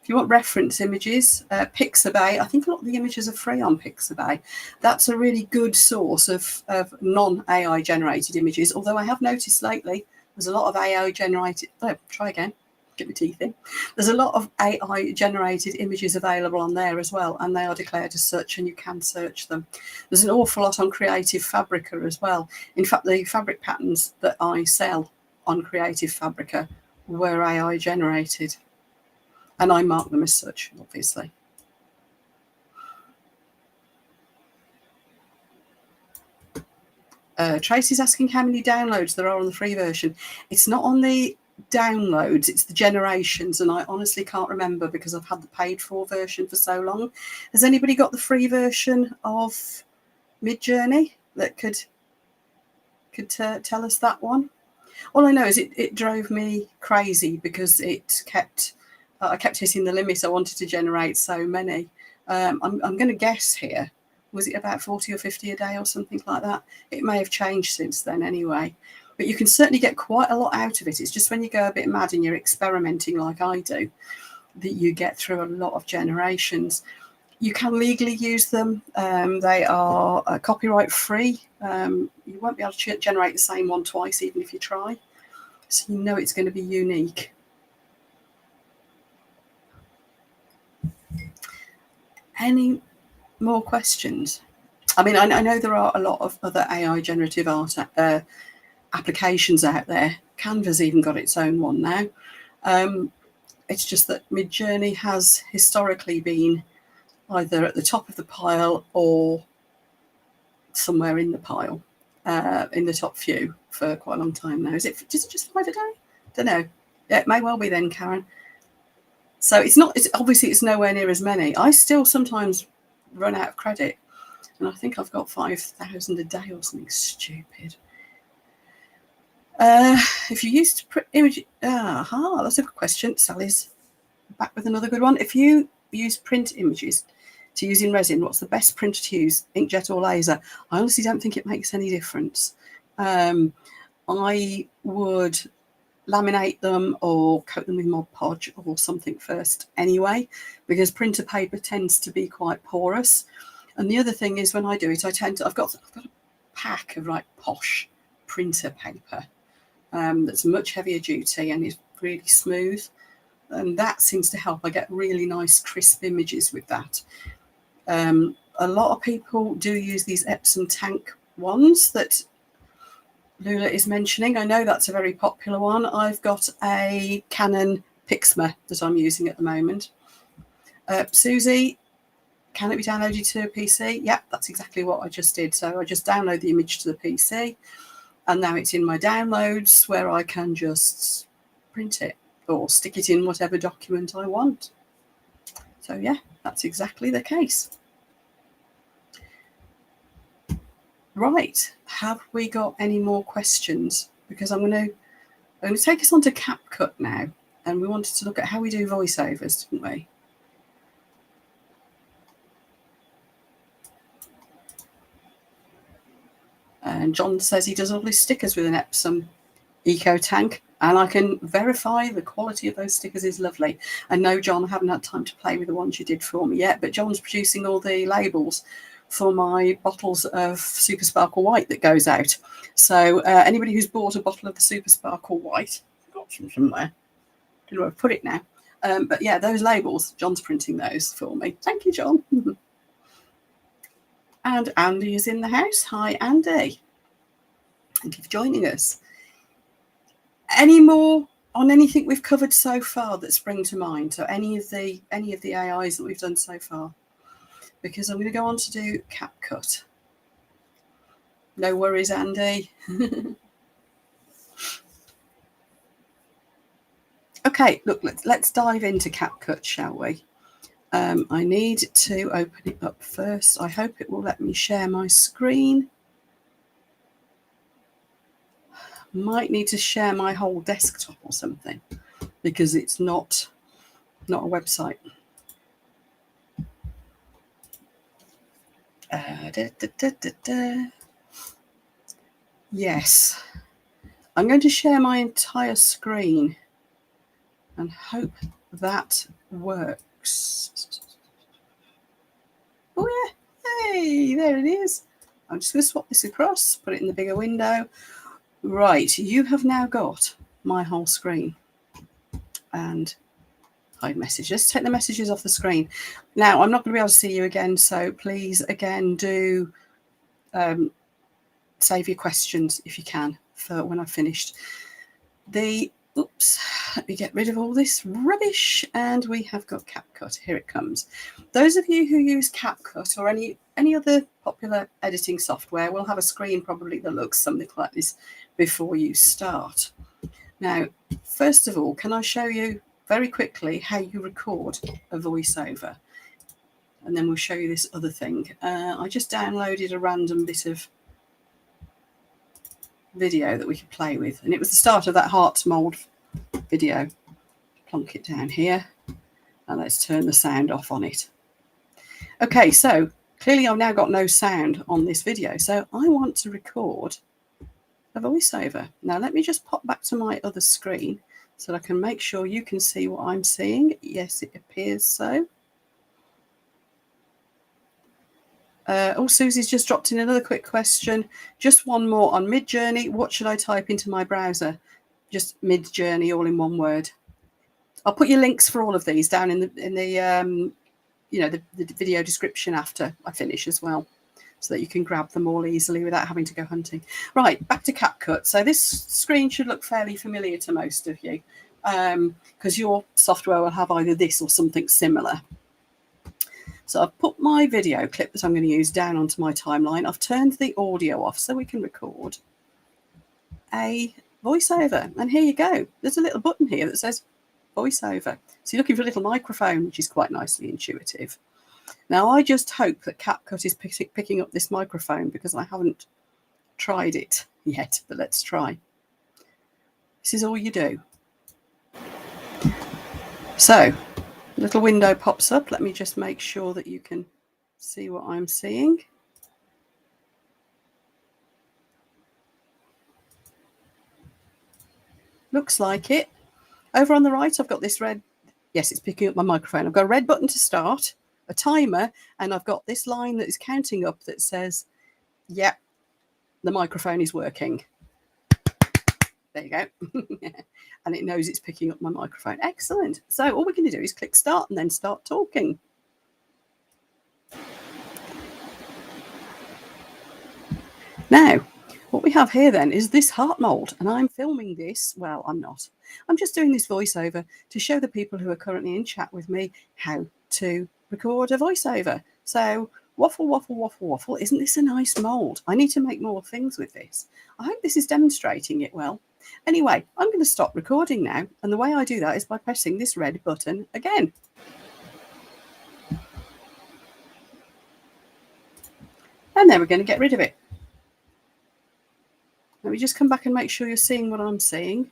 If you want reference images, Pixabay, I think a lot of the images are free on Pixabay. That's a really good source of non-AI generated images, although I have noticed lately there's a lot of AI generated, try again, get my teeth in. There's a lot of AI generated images available on there as well, and they are declared as such, and you can search them. There's an awful lot on Creative Fabrica as well. In fact, the fabric patterns that I sell on Creative Fabrica were AI generated, and I mark them as such, obviously. Tracey's asking how many downloads there are on the free version. It's not on the downloads, it's the generations, and I honestly can't remember because I've had the paid for version for so long. Has anybody got the free version of Midjourney that could tell us that one? All I know is it drove me crazy because it kept I kept hitting the limit I wanted to generate so many. I'm going to guess here, was it about 40 or 50 a day or something like that? It may have changed since then anyway. But you can certainly get quite a lot out of it. It's just when you go a bit mad and you're experimenting like I do, that you get through a lot of generations. You can legally use them. They are copyright free. You won't be able to generate the same one twice, even if you try. So you know it's going to be unique. Any more questions? I mean, I know there are a lot of other AI generative art applications out there. Canva's even got its own one now. It's just that Midjourney has historically been either at the top of the pile or somewhere in the pile, in the top few for quite a long time now. Is it just 5 a day? Don't know. Yeah, it may well be then, Karen. So it's obviously it's nowhere near as many. I still sometimes run out of credit, and I think I've got 5,000 a day or something stupid. If you used to print image, that's a good question. Sally's back with another good one. If you use print images to use in resin, what's the best printer to use, inkjet or laser? I honestly don't think it makes any difference. I would laminate them or coat them with Mod Podge or something first anyway, because printer paper tends to be quite porous. And the other thing is, when I do it, I've got a pack of like posh printer paper that's much heavier duty and is really smooth, and that seems to help. I get really nice crisp images with that. A lot of people do use these Epsom tank ones that Lula is mentioning. I know that's a very popular one. I've got a Canon Pixma that I'm using at the moment. Susie, can it be downloaded to a PC? Yep, that's exactly what I just did. So I just download the image to the PC, and now it's in my downloads where I can just print it or stick it in whatever document I want. So yeah, that's exactly the case. Right, have we got any more questions? Because I'm going to take us on to CapCut now, and we wanted to look at how we do voiceovers, didn't we? And John says he does all his stickers with an Epsom Eco Tank, and I can verify the quality of those stickers is lovely. And no, John, I haven't had time to play with the ones you did for me yet, but John's producing all the labels for my bottles of Super Sparkle White that goes out. So anybody who's bought a bottle of the Super Sparkle White, I've got some somewhere, don't know where I've put it now. But yeah, those labels, John's printing those for me. Thank you, John. And Andy is in the house. Hi, Andy. Thank you for joining us. Any more on anything we've covered so far that spring to mind? So any of the AIs that we've done so far? Because I'm going to go on to do CapCut. No worries, Andy. Okay, look, let's dive into CapCut, shall we? I need to open it up first. I hope it will let me share my screen. Might need to share my whole desktop or something because it's not a website. Yes, I'm going to share my entire screen and hope that works. Oh yeah, hey, there it is. I'm just going to swap this across, put it in the bigger window. Right, you have now got my whole screen. And hide messages. Take the messages off the screen. Now, I'm not going to be able to see you again, so please, again, do save your questions if you can for when I've finished. Oops, let me get rid of all this rubbish, and we have got CapCut. Here it comes. Those of you who use CapCut or any other popular editing software will have a screen probably that looks something like this before you start. Now, first of all, can I show you very quickly how you record a voiceover? And then we'll show you this other thing. I just downloaded a random bit of video that we could play with. And it was the start of that heart mold video. Plonk it down here. And let's turn the sound off on it. Okay, so clearly I've now got no sound on this video. So I want to record a voiceover. Now let me just pop back to my other screen so that I can make sure you can see what I'm seeing. Yes, it appears so. Susie's just dropped in another quick question. Just one more on Midjourney. What should I type into my browser? Just Midjourney, all in one word. I'll put your links for all of these down in the video description after I finish as well, so that you can grab them all easily without having to go hunting. Right, back to CapCut. So this screen should look fairly familiar to most of you because your software will have either this or something similar. So I've put my video clip that I'm going to use down onto my timeline. I've turned the audio off so we can record a voiceover. And here you go. There's a little button here that says voiceover. So you're looking for a little microphone, which is quite nicely intuitive. Now, I just hope that CapCut is picking up this microphone because I haven't tried it yet, but let's try. This is all you do. So, little window pops up. Let me just make sure that you can see what I'm seeing. Looks like it. Over on the right, I've got this red. Yes, it's picking up my microphone. I've got a red button to start, a timer, and I've got this line that is counting up that says, yep, the microphone is working. There you go. And it knows it's picking up my microphone. Excellent. So all we're going to do is click start and then start talking. Now, what we have here then is this heart mold, and I'm filming this. Well, I'm not. I'm just doing this voiceover to show the people who are currently in chat with me how to record a voiceover. So waffle, waffle, waffle, waffle. Isn't this a nice mold? I need to make more things with this. I hope this is demonstrating it well. Anyway, I'm going to stop recording now. And the way I do that is by pressing this red button again. And then we're going to get rid of it. Let me just come back and make sure you're seeing what I'm seeing.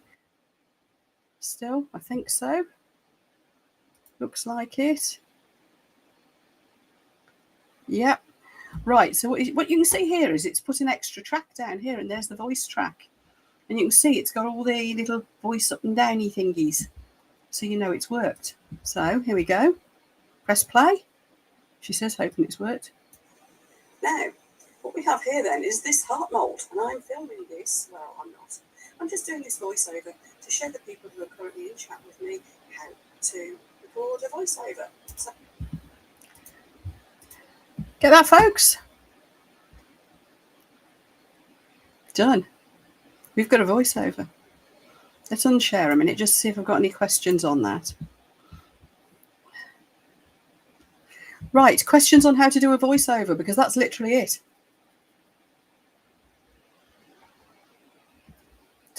Still, I think so. Looks like it. Yep. Right, so what you can see here is it's put an extra track down here, and there's the voice track. And you can see it's got all the little voice up and downy thingies. So you know it's worked. So here we go. Press play. She says, hoping it's worked. Now, what we have here then is this heart mold, and I'm filming this. Well, I'm not. I'm just doing this voiceover to show the people who are currently in chat with me how to record a voiceover. So, get that, folks? Done. We've got a voiceover. Let's unshare a minute just to see if I've got any questions on that. Right, questions on how to do a voiceover, because that's literally it.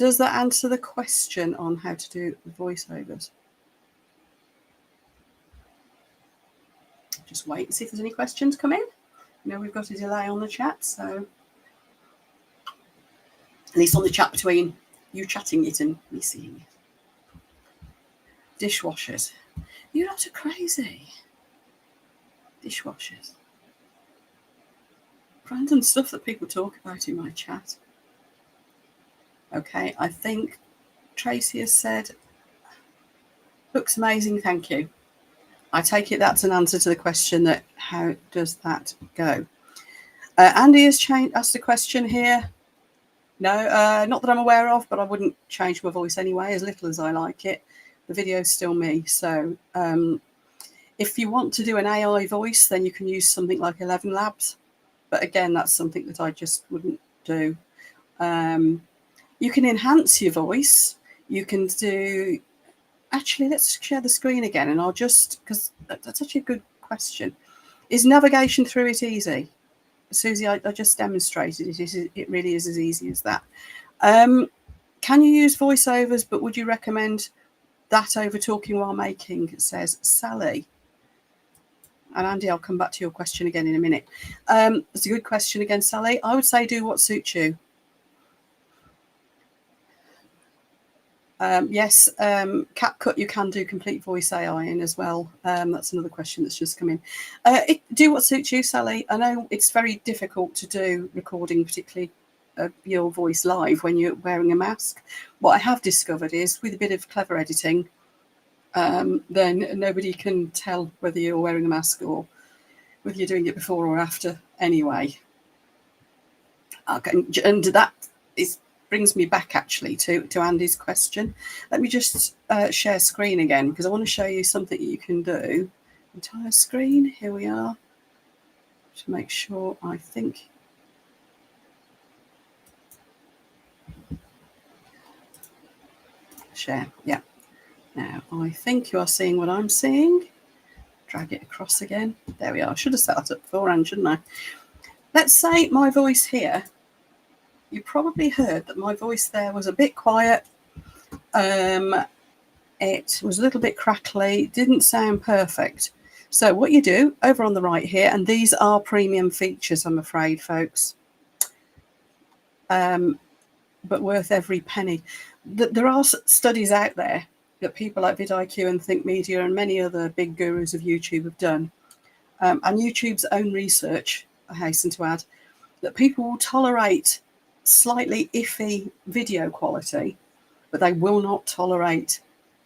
Does that answer the question on how to do voiceovers? Just wait and see if there's any questions come in. You know, we've got a delay on the chat, so at least on the chat between you chatting it and me seeing it. Dishwashers. You lot are crazy. Dishwashers. Random stuff that people talk about in my chat. Okay, I think Tracey has said, looks amazing, thank you. I take it that's an answer to the question that how does that go? Andy has asked a question here. No, not that I'm aware of, but I wouldn't change my voice anyway, as little as I like it. The video's still me. So if you want to do an AI voice, then you can use something like 11 Labs. But again, that's something that I just wouldn't do. You can enhance your voice. You can do... Actually, let's share the screen again, and I'll just... Because that's actually a good question. Is navigation through it easy? Susie, I just demonstrated it. It really is as easy as that. Can you use voiceovers, but would you recommend that over talking while making, says Sally. And Andy, I'll come back to your question again in a minute. It's a good question again, Sally. I would say do what suits you. Yes, CapCut, you can do complete voice AI in as well. That's another question that's just come in. Do what suits you, Sally. I know it's very difficult to do recording, particularly your voice live when you're wearing a mask. What I have discovered is with a bit of clever editing, then nobody can tell whether you're wearing a mask or whether you're doing it before or after anyway. Okay, and that brings me back actually to Andy's question. Let me just share screen again because I want to show you something you can do. Entire screen, here we are. To make sure, I think. Share, yeah. Now, I think you are seeing what I'm seeing. Drag it across again. There we are. I should have set that up beforehand, shouldn't I? Let's say my voice here. You probably heard that my voice there was a bit quiet. It was a little bit crackly. Didn't sound perfect. So what you do over on the right here, and these are premium features, I'm afraid, folks. But worth every penny. There are studies out there that people like vidIQ and Think Media and many other big gurus of YouTube have done. And YouTube's own research, I hasten to add, that people will tolerate slightly iffy video quality, but they will not tolerate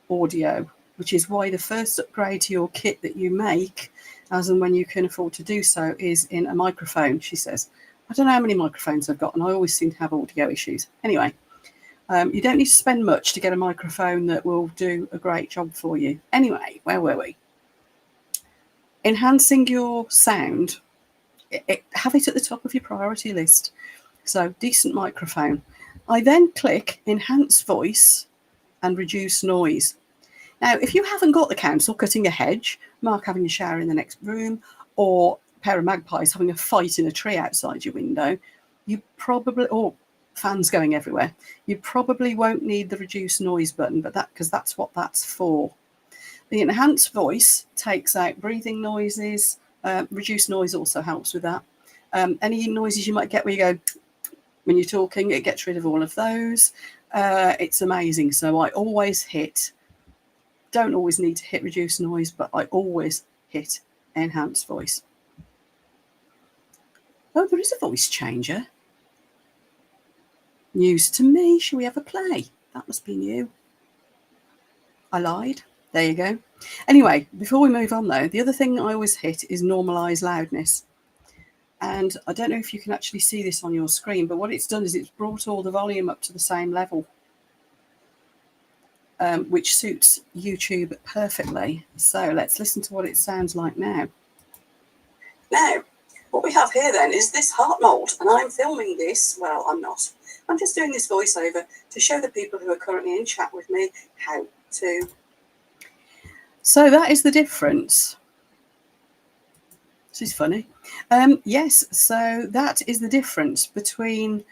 audio, which is why the first upgrade to your kit that you make, as and when you can afford to do so, is in a microphone, she says. I don't know how many microphones I've got, and I always seem to have audio issues. Anyway, you don't need to spend much to get a microphone that will do a great job for you. Anyway, where were we? Enhancing your sound. Have it at the top of your priority list. So, decent microphone. I then click Enhance Voice and Reduce Noise. Now, if you haven't got the council cutting a hedge, Mark having a shower in the next room, or a pair of magpies having a fight in a tree outside your window, you probably, or fans going everywhere, you probably won't need the Reduce Noise button, but because that's what that's for. The Enhance Voice takes out breathing noises. Reduce Noise also helps with that. Any noises you might get where you go when you're talking, it gets rid of all of those. It's amazing. So I always don't always need to hit Reduce Noise, but I always hit Enhance Voice. Oh, there is a voice changer. News to me. Shall we have a play? That must be new. I lied. There you go. Anyway, before we move on though, the other thing I always hit is normalize loudness. And I don't know if you can actually see this on your screen, but what it's done is it's brought all the volume up to the same level, which suits YouTube perfectly. So let's listen to what it sounds like now. Now, what we have here then is this heart mold, and I'm filming this. Well, I'm not. I'm just doing this voiceover to show the people who are currently in chat with me how to. So that is the difference. This is funny. Yes, so that is the difference between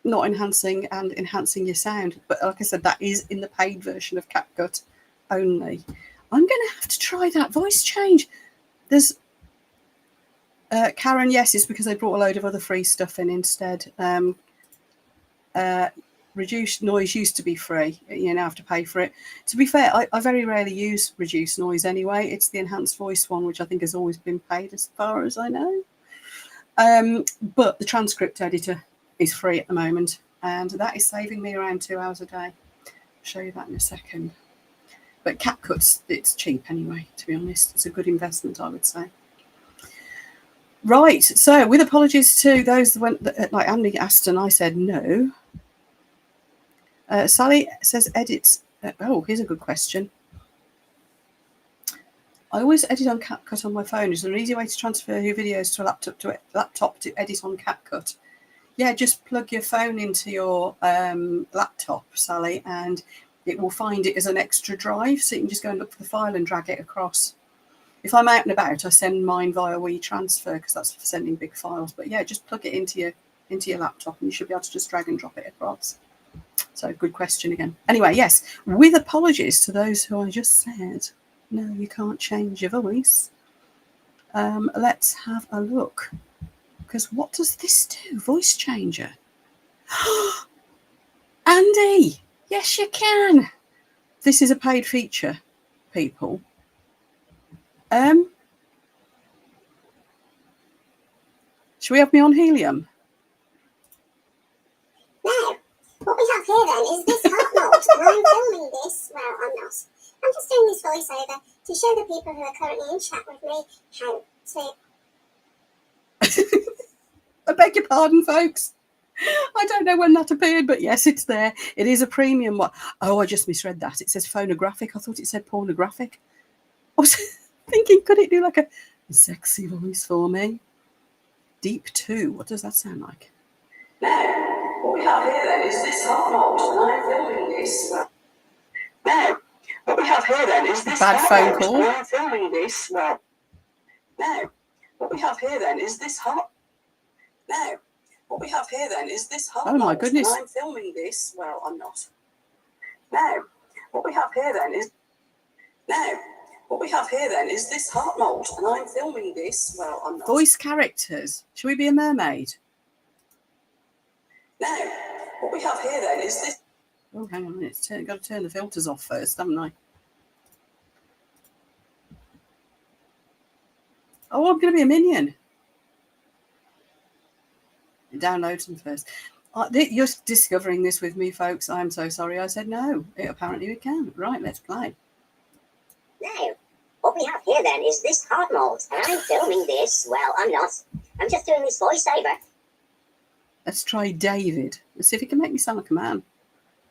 not enhancing and enhancing your sound. But like I said, that is in the paid version of CapCut only. I'm going to have to try that voice change. There's Karen, yes, it's because they brought a load of other free stuff in instead. Reduced noise used to be free. You now have to pay for it. To be fair, I very rarely use reduced noise anyway. It's the enhanced voice one, which I think has always been paid as far as I know. But the transcript editor is free at the moment, and that is saving me around 2 hours a day. I'll show you that in a second. But CapCut's, it's cheap anyway, to be honest. It's a good investment, I would say. Right, so with apologies to those that went, like Andy asked and I said no. Sally says edits. Oh, here's a good question. I always edit on CapCut on my phone. Is there an easy way to transfer your videos to a laptop to edit on CapCut? Yeah, just plug your phone into your laptop, Sally, and it will find it as an extra drive. So you can just go and look for the file and drag it across. If I'm out and about, I send mine via WeTransfer because that's for sending big files. But yeah, just plug it into your laptop and you should be able to just drag and drop it across. So good question again. Anyway, yes, with apologies to those who I just said, no, you can't change your voice. Let's have a look. Because what does this do? Voice changer. Andy, yes, you can. This is a paid feature, people. Should we have me on helium? No. What we have here then is this heart mode, and I'm filming this. Well, I'm not. I'm just doing this voiceover to show the people who are currently in chat with me how to... I beg your pardon, folks. I don't know when that appeared, but yes, it's there. It is a premium one. Oh, I just misread that. It says phonographic. I thought it said pornographic. I was thinking, could it do like a sexy voice for me? Deep 2. What does that sound like? Now, what we have here then is this heart mode, and I'm filming this. Now, what we have here then is this bad phone call. And I'm filming this. Well, now, what we have here then is this heart. Now, what we have here then is this heart. Oh my goodness! And I'm filming this. Well, I'm not. Now, what we have here then is. Now, what we have here then is this heart mold, and I'm filming this. Well, I'm not. Voice characters. Should we be a mermaid? Now, what we have here then is this. Oh, hang on a minute. Got to turn the filters off first, haven't I? Oh, I'm going to be a minion. Download them first. You're discovering this with me, folks. I'm so sorry I said no. Apparently we can. Right, let's play. Now, what we have here then is this heart mold, and I'm filming this. Well, I'm not. I'm just doing this voiceover. Let's try David. Let's see if he can make me sound like a man.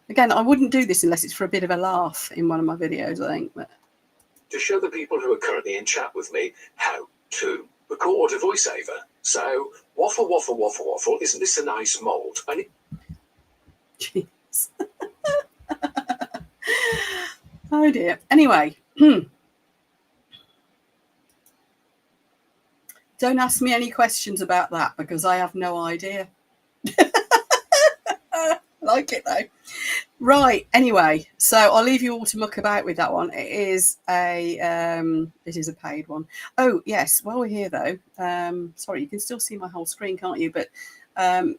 Again, I wouldn't do this unless it's for a bit of a laugh in one of my videos, I think. But... to show the people who are currently in chat with me how to record a voiceover. So, waffle, waffle, waffle, waffle. Isn't this a nice mold? Jeez. Oh dear. Anyway. Don't ask me any questions about that because I have no idea. Like it though. Right. Anyway, so I'll leave you all to muck about with that one. It is a paid one. Oh yes. While we're here though, sorry, you can still see my whole screen, can't you? But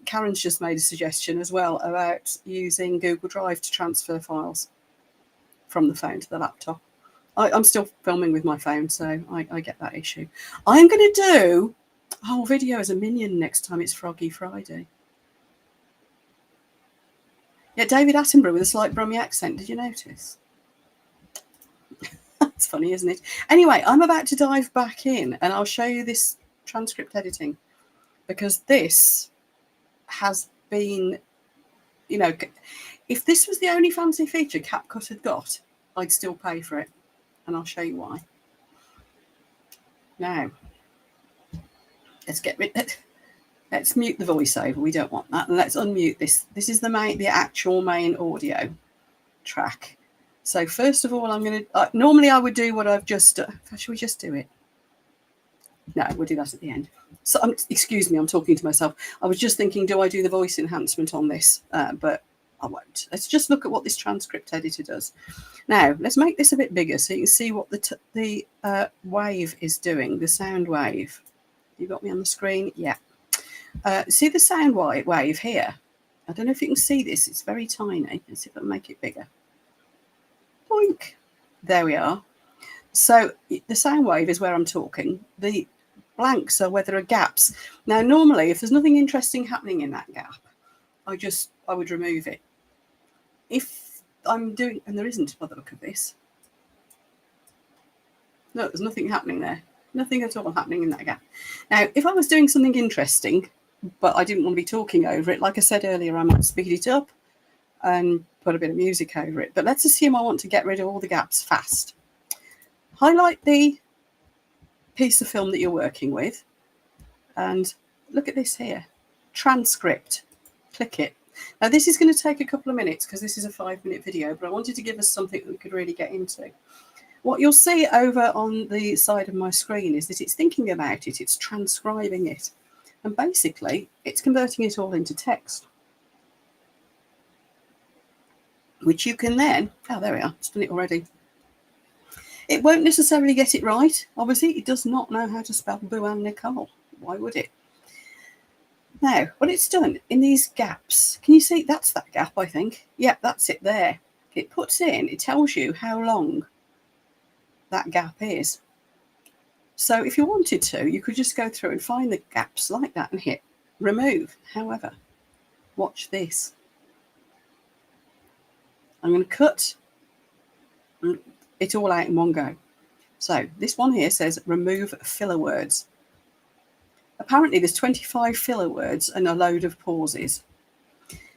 Karen's just made a suggestion as well about using Google Drive to transfer files from the phone to the laptop. I'm still filming with my phone, so I get that issue. I'm going to do a whole video as a minion next time it's Froggy Friday. Yeah, David Attenborough with a slight Brummie accent. Did you notice? That's funny, isn't it? Anyway, I'm about to dive back in and I'll show you this transcript editing because this has been, you know, if this was the only fancy feature CapCut had got, I'd still pay for it. And I'll show you why. Now, let's mute the voiceover. We don't want that. And let's unmute this. This is the actual main audio track. So first of all, I'm going to, normally I would do what I've just done. Should we just do it? No, we'll do that at the end. So excuse me, I'm talking to myself. I was just thinking, do I do the voice enhancement on this? But I won't. Let's just look at what this transcript editor does. Now, let's make this a bit bigger so you can see what the wave is doing, the sound wave. You got me on the screen? Yeah. See the sound wave here? I don't know if you can see this. It's very tiny. Let's see if I can make it bigger. Boink. There we are. So the sound wave is where I'm talking. The blanks are where there are gaps. Now, normally, if there's nothing interesting happening in that gap, I would remove it. If I'm doing, and there isn't by the look of this. No, there's nothing happening there. Nothing at all happening in that gap. Now, if I was doing something interesting, but I didn't want to be talking over it, like I said earlier, I might speed it up and put a bit of music over it. But let's assume I want to get rid of all the gaps fast. Highlight the piece of film that you're working with and look at this here. Transcript. Click it. Now, this is going to take a couple of minutes because this is a 5-minute video, but I wanted to give us something that we could really get into. What you'll see over on the side of my screen is that it's thinking about it, it's transcribing it, and basically it's converting it all into text, which you can then, oh, there we are, it's done it already. It won't necessarily get it right. Obviously, it does not know how to spell Boo and Nicole. Why would it? Now, what it's done in these gaps, can you see that's that gap, I think? Yep, that's it there. It puts in, it tells you how long that gap is. So if you wanted to, you could just go through and find the gaps like that and hit remove. However, watch this. I'm going to cut it all out in one go. So this one here says remove filler words. Apparently there's 25 filler words and a load of pauses.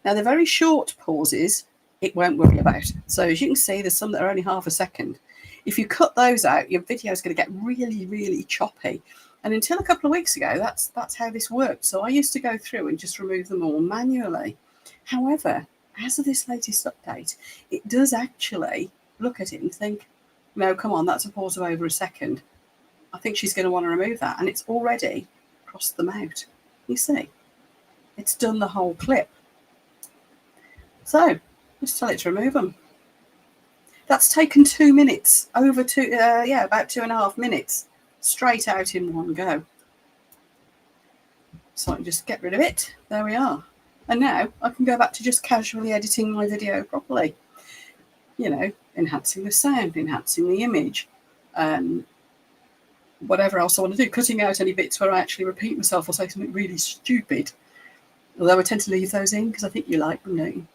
Now, the very short pauses, it won't worry about. So as you can see, there's some that are only half a second. If you cut those out, your video is going to get really, really choppy. And until a couple of weeks ago, that's how this worked. So I used to go through and just remove them all manually. However, as of this latest update, it does actually look at it and think, no, come on, that's a pause of over a second. I think she's going to want to remove that. And it's already crossed them out. You see, it's done the whole clip. So just tell it to remove them. That's taken 2 minutes, about 2.5 minutes, straight out in one go. So I can just get rid of it. There we are. And now I can go back to just casually editing my video properly. You know, enhancing the sound, enhancing the image, whatever else I want to do, cutting out any bits where I actually repeat myself or say something really stupid. Although I tend to leave those in because I think you like them, don't you?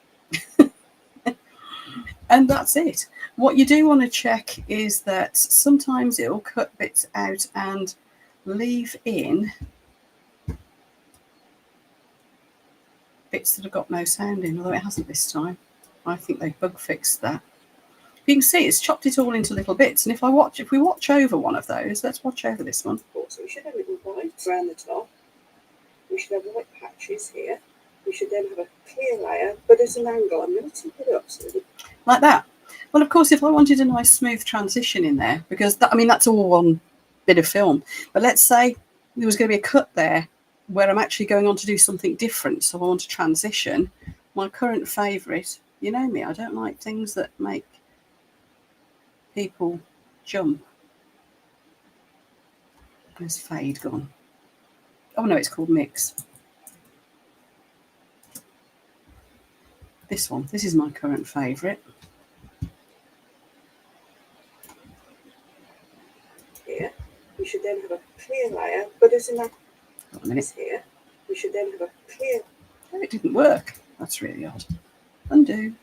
And that's it. What you do want to check is that sometimes it will cut bits out and leave in bits that have got no sound in, although it hasn't this time. I think they bug fixed that. You can see it's chopped it all into little bits. And if we watch over one of those, let's watch over this one. So we should have little white around the top. We should have white patches here. We should then have a clear layer, but at an angle. I'm going to tip it up like that. Well, of course, if I wanted a nice smooth transition in there, because that's all one bit of film. But let's say there was going to be a cut there where I'm actually going on to do something different. So I want to transition. My current favourite, you know me, I don't like things that make people jump. There's fade gone. Oh no, it's called mix. This one. This is my current favourite. Here, we should then have a clear layer, but as in that. Got a minute. Here, we should then have a clear. Oh, it didn't work. That's really odd. Undo.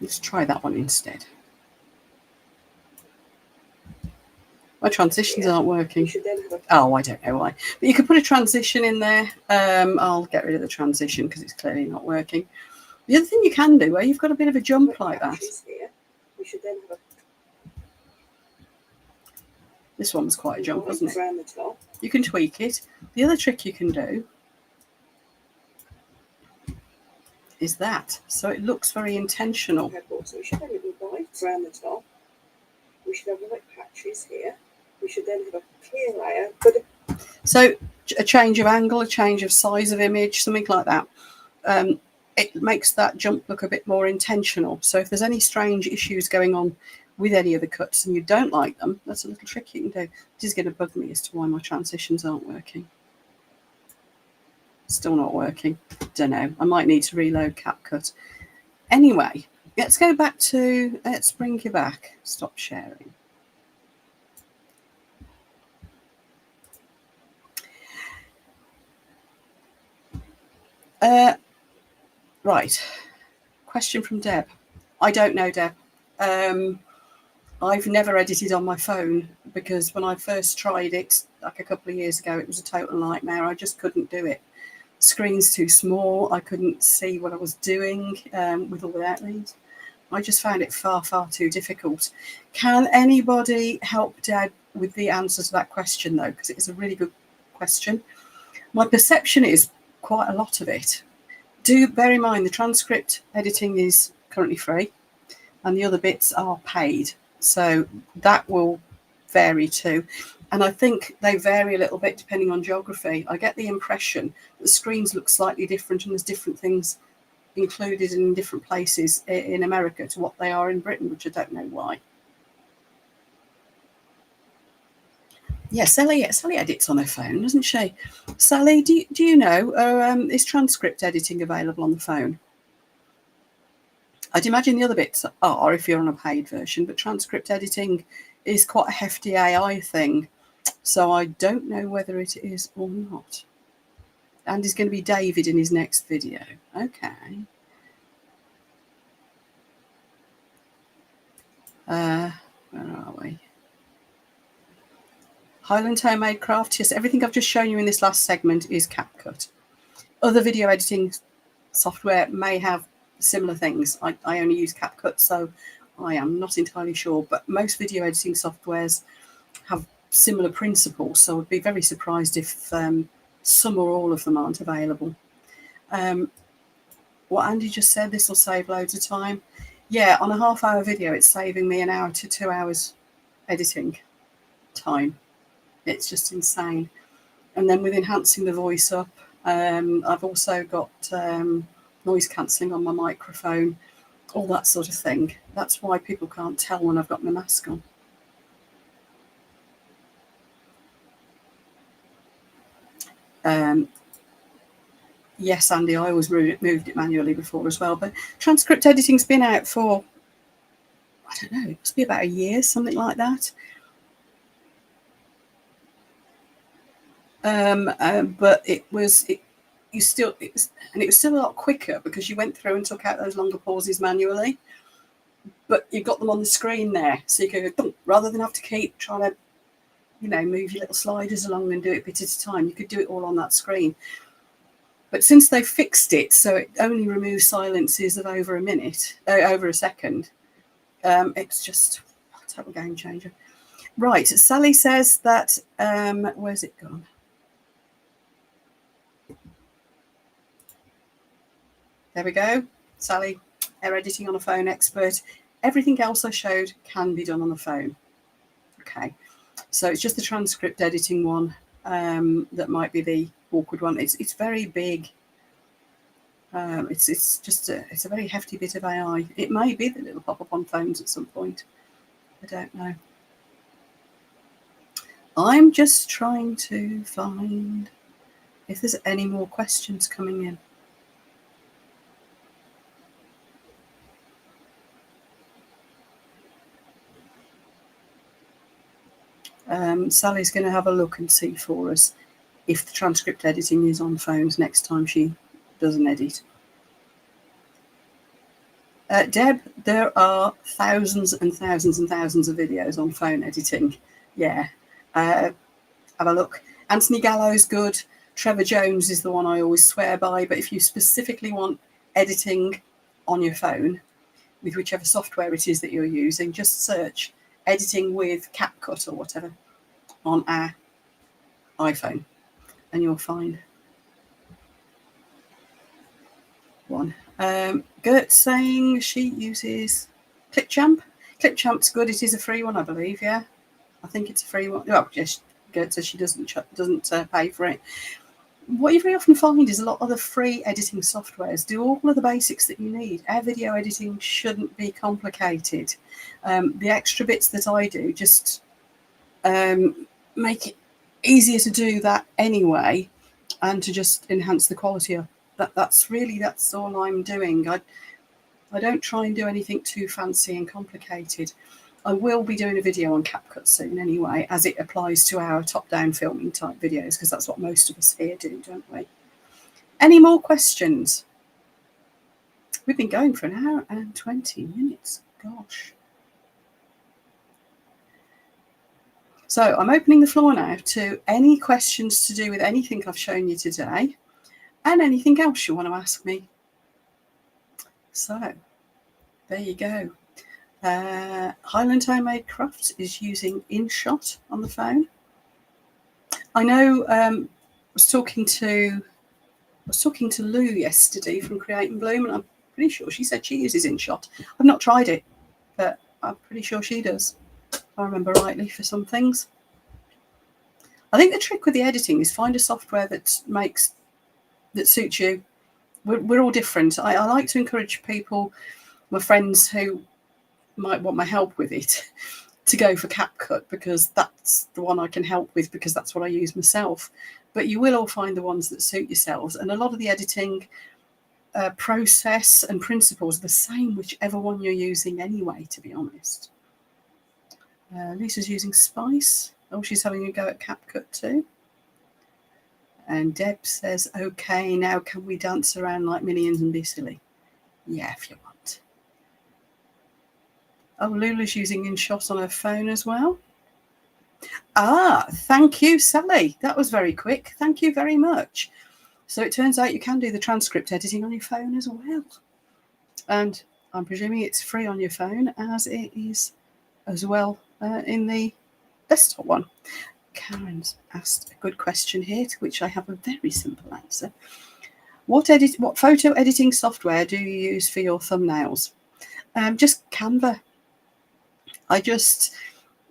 Let's try that one instead. My transitions aren't working. Oh, I don't know why. But you could put a transition in there. I'll get rid of the transition because it's clearly not working. The other thing you can do, where you've got a bit of a jump like that. This one was quite a jump, wasn't it? You can tweak it. The other trick you can do is that. So it looks very intentional. So we should have a little white around the top. We should have white patches here. We should then have a clear layer. But so a change of angle, a change of size of image, something like that. It makes that jump look a bit more intentional. So if there's any strange issues going on with any of the cuts and you don't like them, that's a little trick you can do. It is going to bug me as to why my transitions aren't working. Still not working. Don't know. I might need to reload CapCut. Anyway, let's go back to, let's bring you back. Stop sharing. Right. Question from Deb. I don't know, Deb. I've never edited on my phone because when I first tried it, like a couple of years ago, it was a total nightmare. I just couldn't do it. Screen's too small. I couldn't see what I was doing with all the outlines. I just found it far, far too difficult. Can anybody help Deb with the answer to that question, though? Because it is a really good question. My perception is quite a lot of it. Do bear in mind the transcript editing is currently free and the other bits are paid. So that will vary too. And I think they vary a little bit depending on geography. I get the impression that the screens look slightly different and there's different things included in different places in America to what they are in Britain, which I don't know why. Yeah, Sally edits on her phone, doesn't she? Sally, do you know, is transcript editing available on the phone? I'd imagine the other bits are if you're on a paid version, but transcript editing is quite a hefty AI thing. So I don't know whether it is or not. And it's going to be David in his next video. Okay. Where are we? Highland Homemade Craft. Yes, everything I've just shown you in this last segment is CapCut. Other video editing software may have similar things. I only use CapCut, so I am not entirely sure. But most video editing softwares have similar principles, so I'd be very surprised if some or all of them aren't available. What Andy just said, this will save loads of time. Yeah, on a half-hour video, it's saving me 1 hour to 2 hours editing time. It's just insane. And then with enhancing the voice up, I've also got noise cancelling on my microphone, all that sort of thing. That's why people can't tell when I've got my mask on. Yes, Andy, I always moved it manually before as well. But transcript editing's been out for, I don't know, it must be about a year, something like that. But it was still a lot quicker because you went through and took out those longer pauses manually. But you've got them on the screen there, so you can go rather than have to keep trying to, move your little sliders along and do it bit at a time. You could do it all on that screen. But since they've fixed it, so it only removes silences of over a second, it's just a total game changer. Right, Sally says that, where's it gone? There we go. Sally, air editing on a phone expert. Everything else I showed can be done on the phone. Okay, so it's just the transcript editing one that might be the awkward one. It's very big. It's a very hefty bit of AI. It may be that it'll pop up on phones at some point. I don't know. I'm just trying to find if there's any more questions coming in. Sally's going to have a look and see for us if the transcript editing is on phones next time she does an edit. Deb, there are thousands and thousands and thousands of videos on phone editing. Yeah. Have a look. Anthony Gallo's good. Trevor Jones is the one I always swear by. But if you specifically want editing on your phone, with whichever software it is that you're using, just search editing with CapCut or whatever on our iPhone and you'll find one. Gert saying she uses ClipChamp. Clipchamp's good. It is a free one, I believe. Yeah, I think it's a free one. Oh, yes, Gert says she doesn't pay for it. What you very often find is a lot of the free editing softwares do all of the basics that you need. Our video editing shouldn't be complicated. The extra bits that I do just make it easier to do that anyway, and to just enhance the quality of that. That's all I'm doing. I don't try and do anything too fancy and complicated. I will be doing a video on CapCut soon anyway, as it applies to our top-down filming type videos, because that's what most of us here do, don't we? Any more questions? We've been going for an hour and 20 minutes. Gosh. So I'm opening the floor now to any questions to do with anything I've shown you today, and anything else you want to ask me. So there you go. Highland Homemade Crafts is using InShot on the phone. I know I was talking to Lou yesterday from Create and Bloom, and I'm pretty sure she said she uses InShot. I've not tried it, but I'm pretty sure she does, if I remember rightly, for some things. I think the trick with the editing is find a software that suits you. We're all different. I like to encourage people, my friends who might want my help with it, to go for CapCut, because that's the one I can help with, because that's what I use myself. But you will all find the ones that suit yourselves, and a lot of the editing process and principles are the same whichever one you're using anyway, to be honest. Lisa's using Spice. Oh, she's having a go at CapCut too. And Deb says, okay, now can we dance around like minions and be silly? Yeah, if you want. Oh, Lula's using InShot on her phone as well. Ah, thank you, Sally. That was very quick. Thank you very much. So it turns out you can do the transcript editing on your phone as well. And I'm presuming it's free on your phone, as it is as well in the desktop one. Karen's asked a good question here, to which I have a very simple answer. What photo editing software do you use for your thumbnails? Just Canva. I just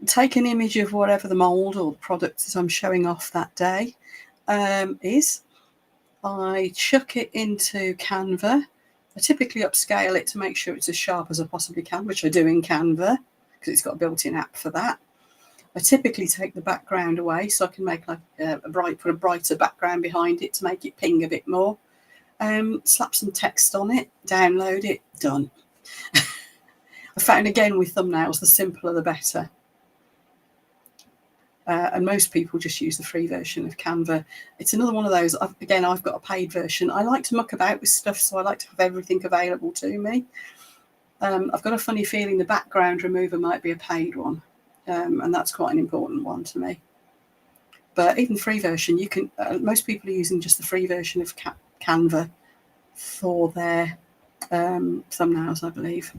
take an image of whatever the mold or the product that I'm showing off that day is. I chuck it into Canva. I typically upscale it to make sure it's as sharp as I possibly can, which I do in Canva, because it's got a built-in app for that. I typically take the background away, so I can make like put a brighter background behind it to make it ping a bit more. Slap some text on it, download it, done. I found, again, with thumbnails, the simpler the better. And most people just use the free version of Canva. It's another one of those. I've got a paid version. I like to muck about with stuff, so I like to have everything available to me. I've got a funny feeling the background remover might be a paid one, and that's quite an important one to me. But even free version, you can. Most people are using just the free version of Canva for their thumbnails, I believe.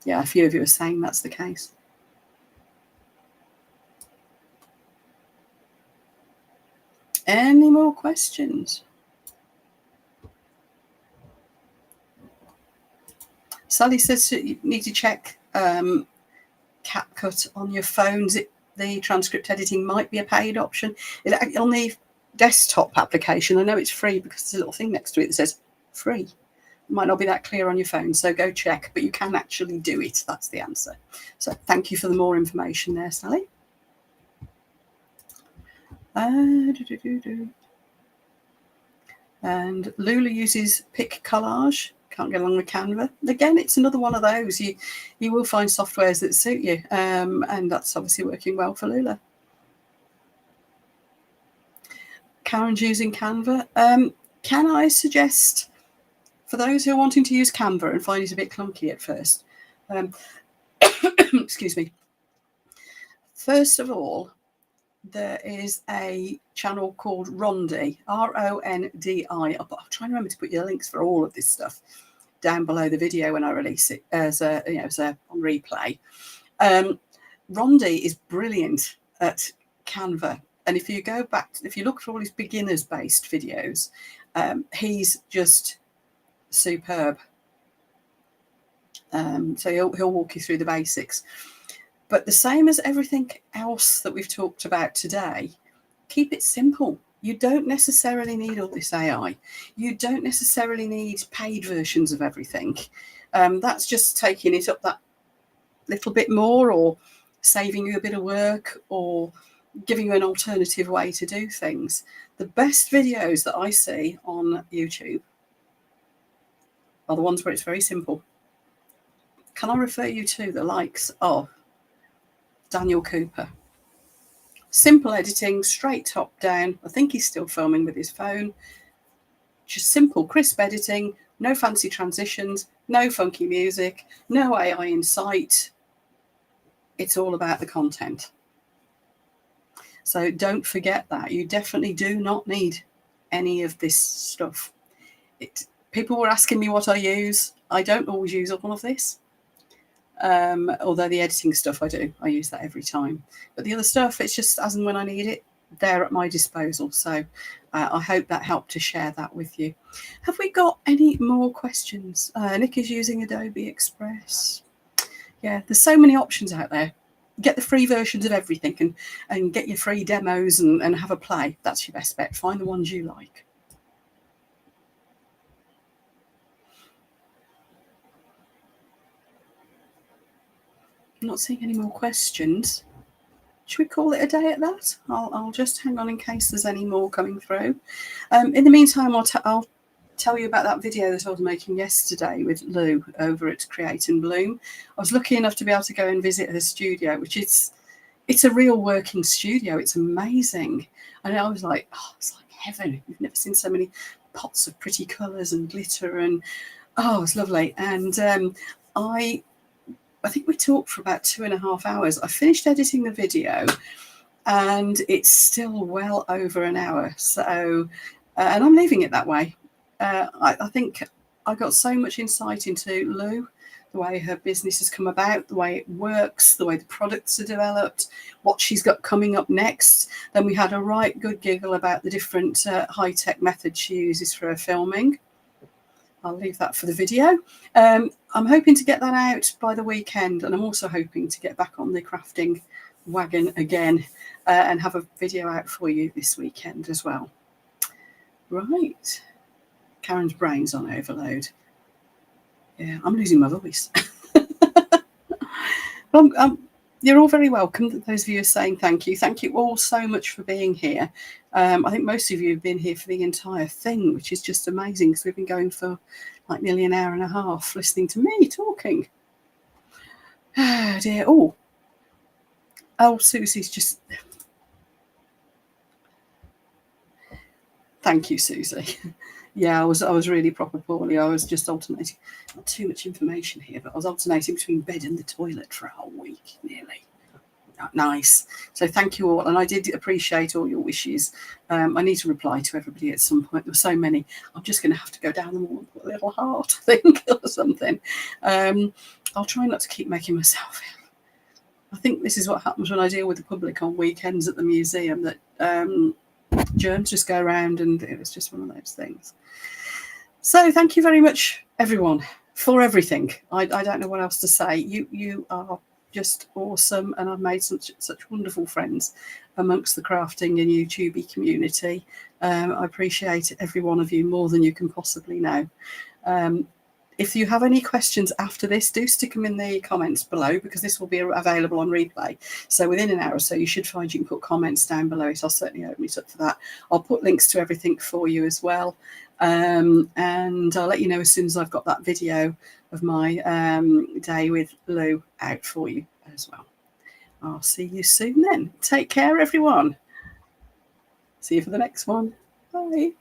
Yeah, a few of you are saying that's the case. Any more questions? Sally says you need to check CapCut on your phones. The transcript editing might be a paid option. On the desktop application, I know it's free because there's a little thing next to it that says free. It might not be that clear on your phone, so go check, but you can actually do it. That's the answer. So thank you for the more information there, Sally. And Lula uses Pic Collage. Can't get along with Canva. Again, it's another one of those. You will find softwares that suit you, and that's obviously working well for Lula. Karen's using Canva. Can I suggest, for those who are wanting to use Canva and find it a bit clunky at first, excuse me. First of all, there is a channel called Rondi, Rondi. I'll try and remember to put your links for all of this stuff down below the video when I release it as a on replay. Rondi is brilliant at Canva, and if you go back, if you look for all his beginners-based videos, he's just superb. So he'll walk you through the basics. But the same as everything else that we've talked about today, keep it simple. You don't necessarily need all this AI. You don't necessarily need paid versions of everything. That's just taking it up that little bit more, or saving you a bit of work, or giving you an alternative way to do things. The best videos that I see on YouTube are the ones where it's very simple. Can I refer you to the likes of Daniel Cooper? Simple editing, straight top down. I think he's still filming with his phone. Just simple, crisp editing, no fancy transitions, no funky music, no AI in sight. It's all about the content. So don't forget that. You definitely do not need any of this stuff. People were asking me what I use. I don't always use all of this. Although the editing stuff I do. I use that every time. But the other stuff, it's just as and when I need it, there at my disposal. So I hope that helped to share that with you. Have we got any more questions? Nick is using Adobe Express. Yeah, there's so many options out there. Get the free versions of everything and get your free demos and have a play. That's your best bet. Find the ones you like. I'm not seeing any more questions. Should we call it a day at that? I'll just hang on in case there's any more coming through. In the meantime, I'll tell you about that video that I was making yesterday with Lou over at Create and Bloom. I was lucky enough to be able to go and visit her studio, which it's a real working studio. It's amazing. And I was like, oh, it's like heaven. You've never seen so many pots of pretty colours and glitter, and oh, it's lovely. And I think we talked for about 2.5 hours. I finished editing the video and it's still well over an hour. So, and I'm leaving it that way. I think I got so much insight into Lou, the way her business has come about, the way it works, the way the products are developed, what she's got coming up next. Then we had a right good giggle about the different high-tech methods she uses for her filming. I'll leave that for the video. I'm hoping to get that out by the weekend, and I'm also hoping to get back on the crafting wagon again and have a video out for you this weekend as well. Right. Karen's brain's on overload. Yeah, I'm losing my voice. You're all very welcome. Those of you are saying thank you. Thank you all so much for being here. I think most of you have been here for the entire thing, which is just amazing because we've been going for like nearly an hour and a half listening to me talking. Oh dear. Oh, Susie's just... Thank you, Susie. Yeah, I was really proper poorly. I was just alternating. Not too much information here, but I was alternating between bed and the toilet for a whole week, nearly. Nice. So thank you all, and I did appreciate all your wishes. I need to reply to everybody at some point. There were so many. I'm just going to have to go down them all and put a little heart, I think, or something. I'll try not to keep making myself ill. I think this is what happens when I deal with the public on weekends at the museum, that germs just go around, and it was just one of those things. So thank you very much, everyone, for everything. I don't know what else to say. You are just awesome, and I've made such wonderful friends amongst the crafting and YouTube community. I appreciate every one of you more than you can possibly know. If you have any questions after this, do stick them in the comments below, because this will be available on replay. So within an hour or so, you should find you can put comments down below it. I'll certainly open it up for that. I'll put links to everything for you as well. And I'll let you know as soon as I've got that video of my day with Lou out for you as well. I'll see you soon then. Take care, everyone. See you for the next one. Bye.